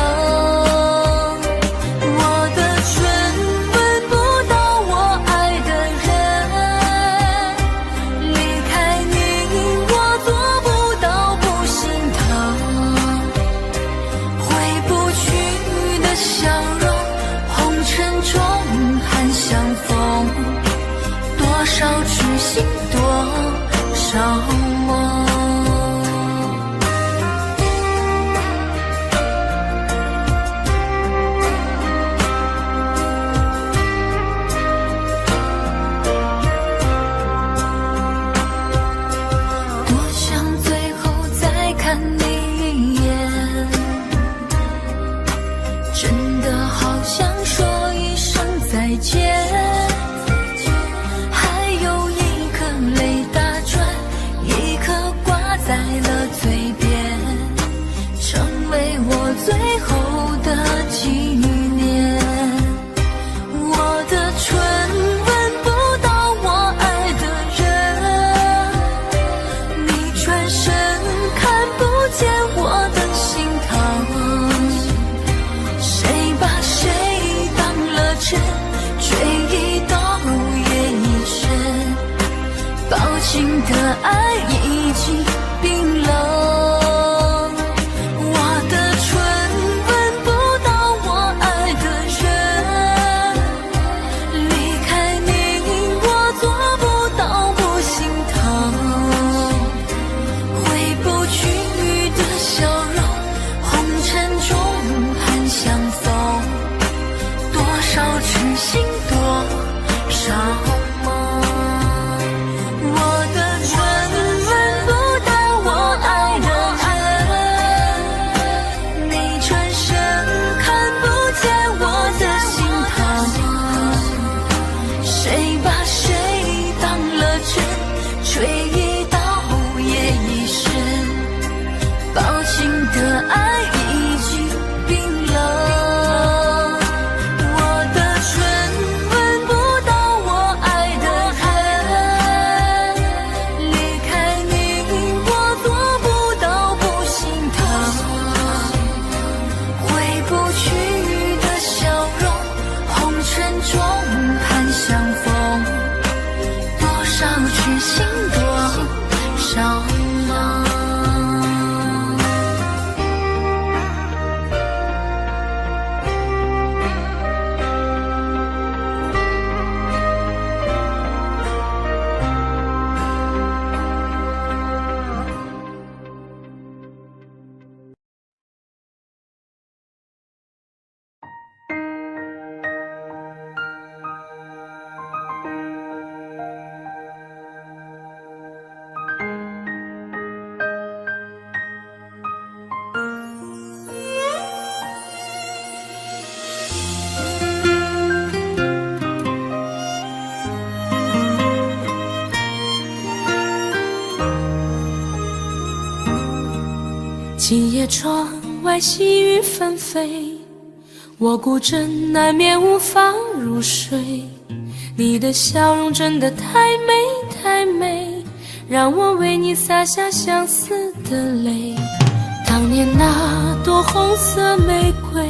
多少痴心，多少梦。多想最后再看你一眼，真的好想说一声再见。在了嘴边，成为我最后的纪念。我的唇吻不到我爱的人，你转身看不见我的心疼，谁把谁当了真，吹一刀也一深，抱紧的爱已经冰冷。我的唇吻不到我爱的人，离开你我做不到不心疼，回不去的笑容，红尘中含相逢，多少痴心，多少梦。我的唇吻不到我爱的人，你转身看不见我的心疼，谁把谁当了真，吹一刀也一深，抱紧的爱已经冰冷。中盼相逢，多少痴心，多少梦。今夜窗外细雨纷飞，我孤枕难眠无法入睡。你的笑容真的太美太美，让我为你洒下相思的泪。当年那朵红色玫瑰，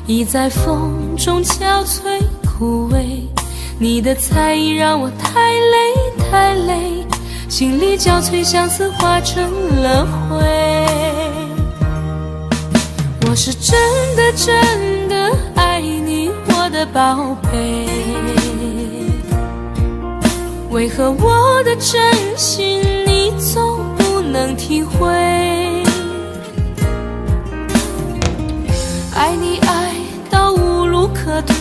已在风中憔悴枯萎。你的才艺让我太累太累，心里交瘁，相思化成了灰。我是真的真的爱你，我的宝贝。为何我的真心你总不能体会？爱你爱到无路可退，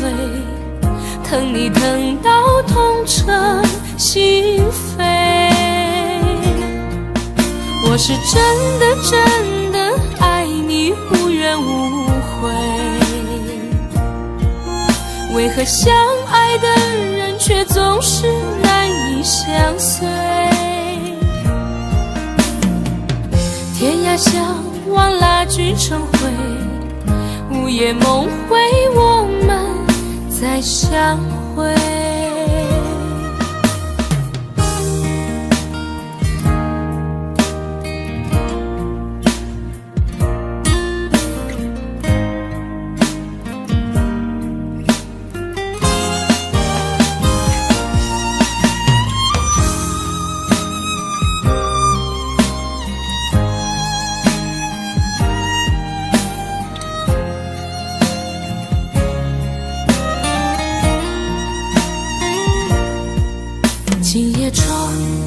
疼你疼到痛彻心扉。我是真的真的爱你无怨无悔，为何相爱的人却总是难以相随？天涯相望蜡炬成灰，午夜梦回我们再相会。今夜窗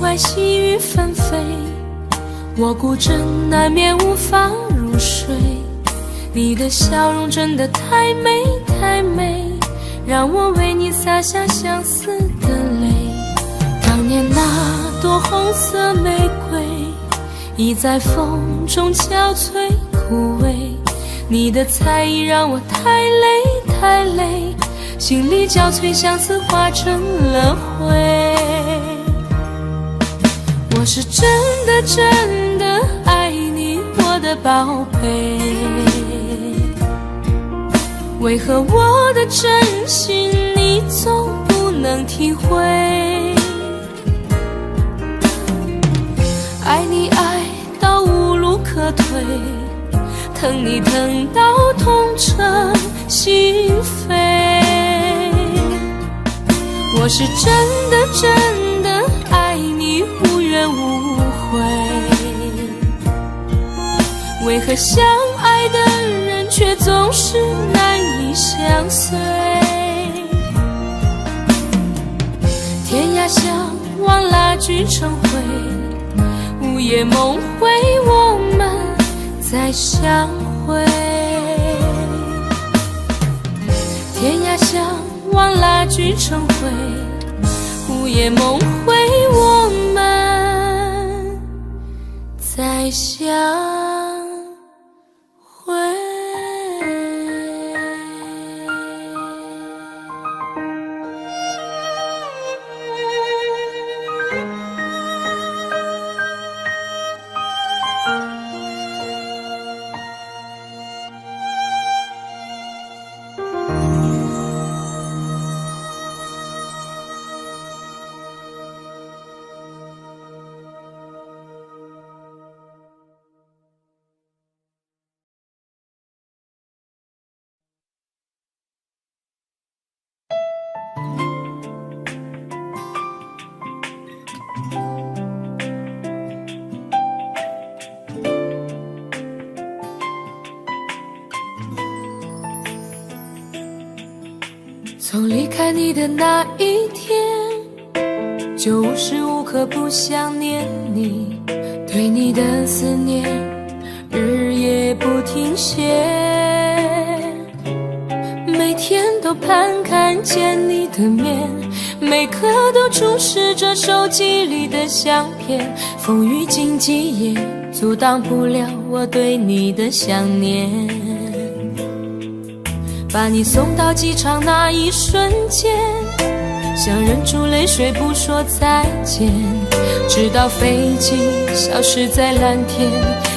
外细雨纷飞，我孤枕难眠无法入睡。你的笑容真的太美太美，让我为你洒下相思的泪。当年那朵红色玫瑰，已在风中憔悴枯萎。你的才艺让我太累太累，心里交瘁，相思化成了灰。我是真的真的爱你，我的宝贝。为何我的真心你总不能体会？爱你爱到无路可退，疼你疼到痛彻心扉。我是真的真的爱你无怨无悔，为何相爱的人却总是难以相随？天涯相望蜡炬成灰，午夜梦回我们再相会。天涯相望蜡炬成灰，午夜梦回我们再相会。从离开你的那一天，就无时无刻不想念你，对你的思念日夜不停歇，每天都盼看见你的面，每刻都注视着手机里的相片，风雨经几夜阻挡不了我对你的想念。把你送到机场那一瞬间，想忍住泪水不说再见，直到飞机消失在蓝天，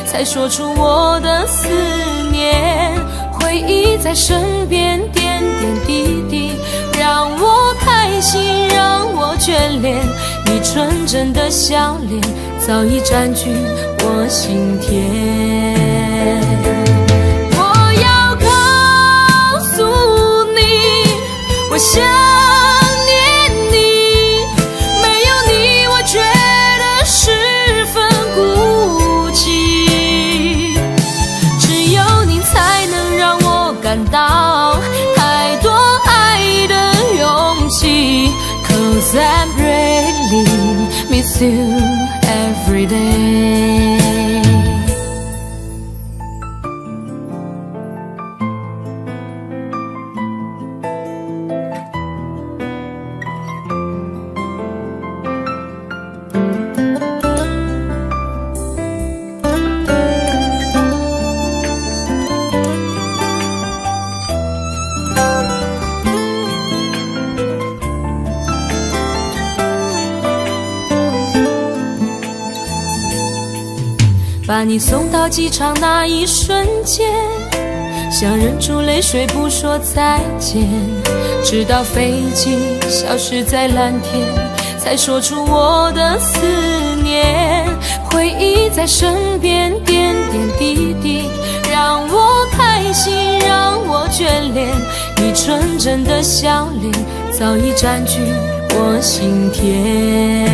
才说出我的思念。回忆在身边点点滴滴，让我开心，让我眷恋，你纯真的笑脸早已占据我心田。我想念你，没有你我觉得十分孤寂，只有你才能让我感到太多爱 miss you every day。把你送到机场那一瞬间，想忍住泪水不说再见，直到飞机消失在蓝天，才说出我的思念。回忆在身边点点滴滴，让我开心，让我眷恋。你纯真的笑脸早已占据我心田。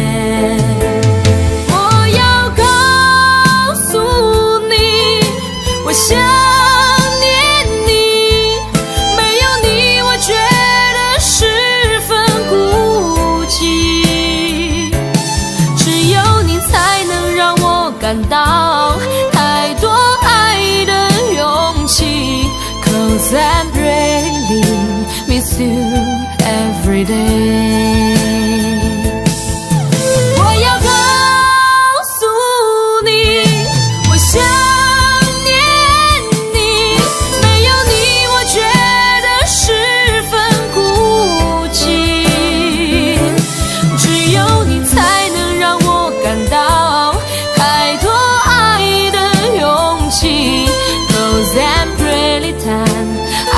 我想念你，没有你我觉得十分孤寂，只有你才能让我感到太多爱的勇气。 Cause I really miss you every day。 我要告诉你，我想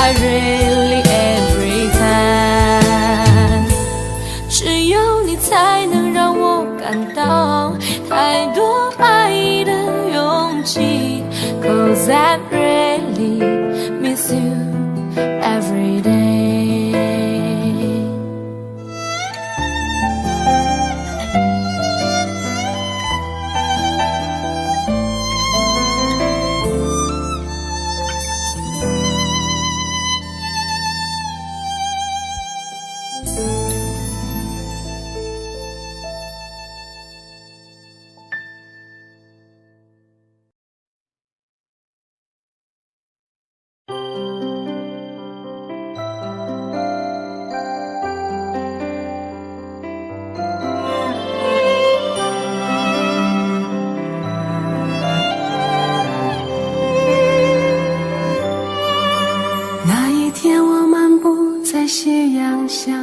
I really every time， 只有你才能让我感到太多爱的勇气。 Cause I really miss you every day。 斜阳下，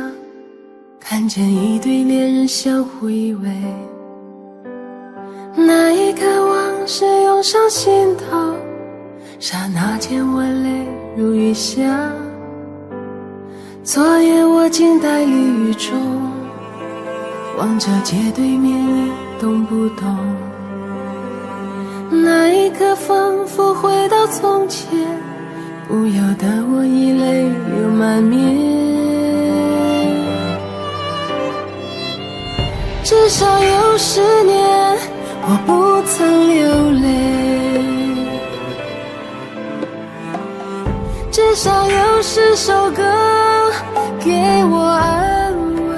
看见一对恋人相互依偎，那一刻往事涌上心头，刹那间我泪如雨下。昨夜我静待绿雨中，望着街对面一动不动，那一刻仿佛回到从前，不由得我已泪流满面。至少有10年我不曾流泪，至少有10首歌给我安慰。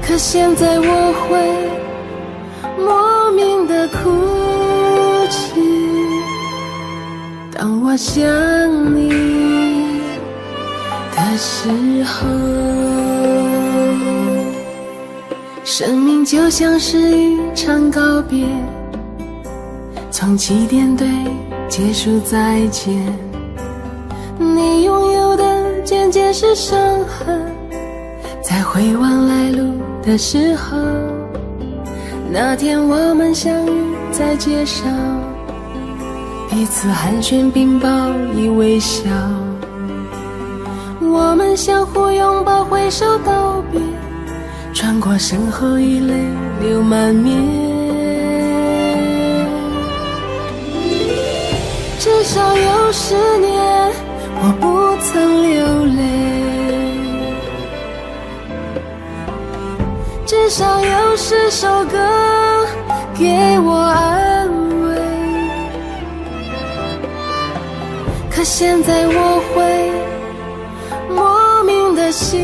可现在我会莫名的哭泣，当我想你的时候。生命就像是一场告别，从起点对结束再见。你拥有的渐渐是伤痕，在回望来路的时候，那天我们相遇在街上，彼此寒暄并报以微笑，我们相互拥抱挥手道别，穿过身后已泪流满面。至少有10年我不曾流泪，至少有10首歌给我安慰。可现在我会莫名的心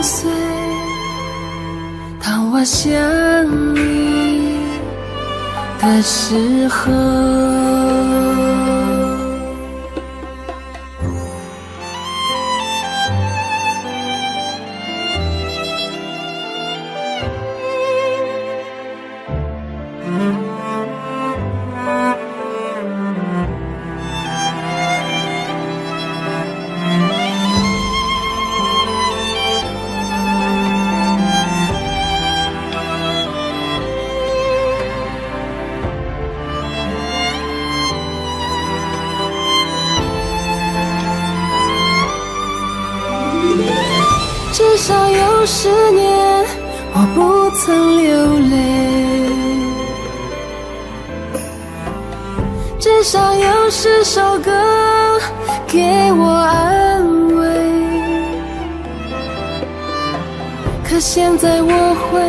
碎，想你的时候。至少有10年我不曾流泪，至少有10首歌给我安慰，可现在我会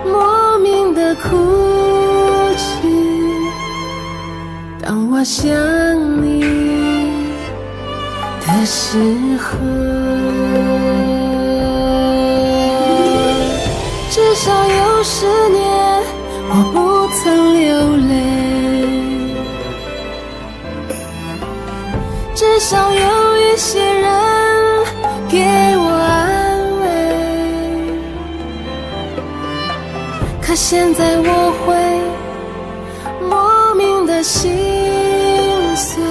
莫名的哭泣，当我想你的时候。至少有10年我不曾流泪，至少有一些人给我安慰，可现在我会莫名的心碎，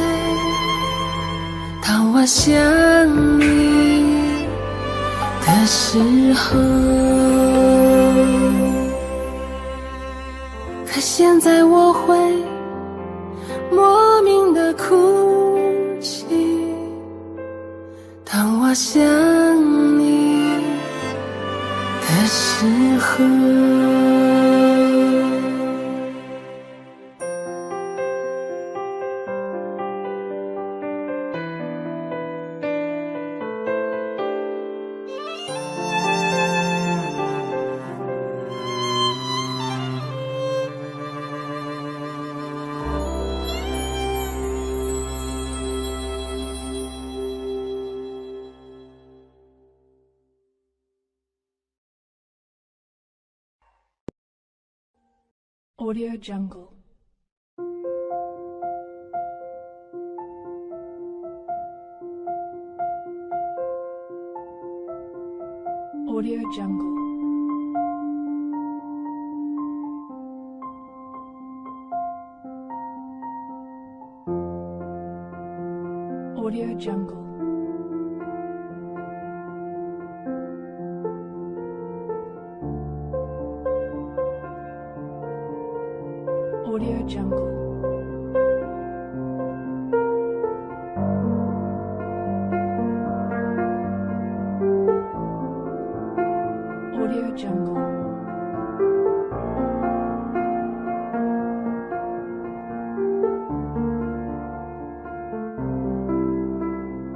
当我想你的时候。可现在我会莫名的哭泣，当我想你的时候。Audio Jungle. Audio Jungle. Audio Jungle. Audio Jungle.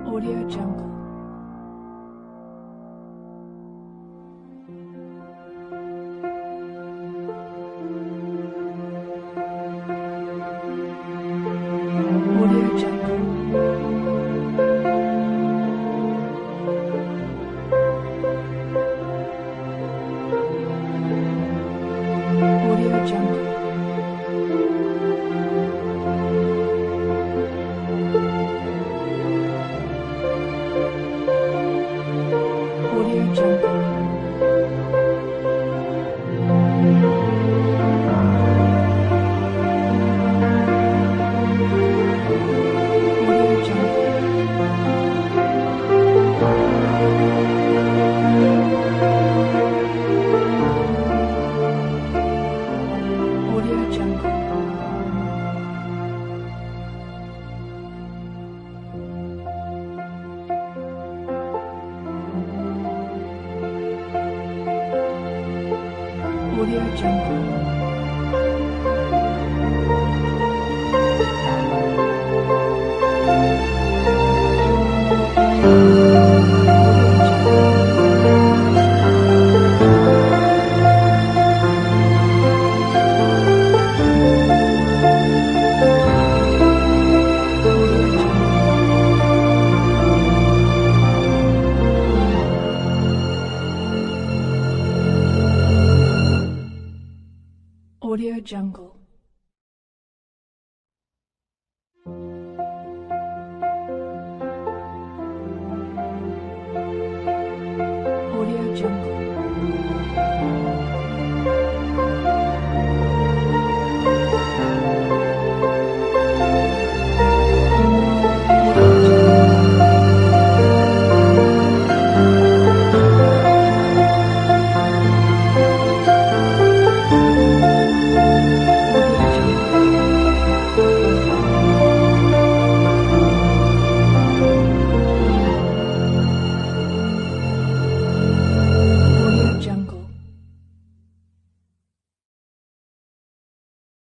Audio Jungle. Audio Jungle. Audio Jungle. Jungle. Audio Jungle.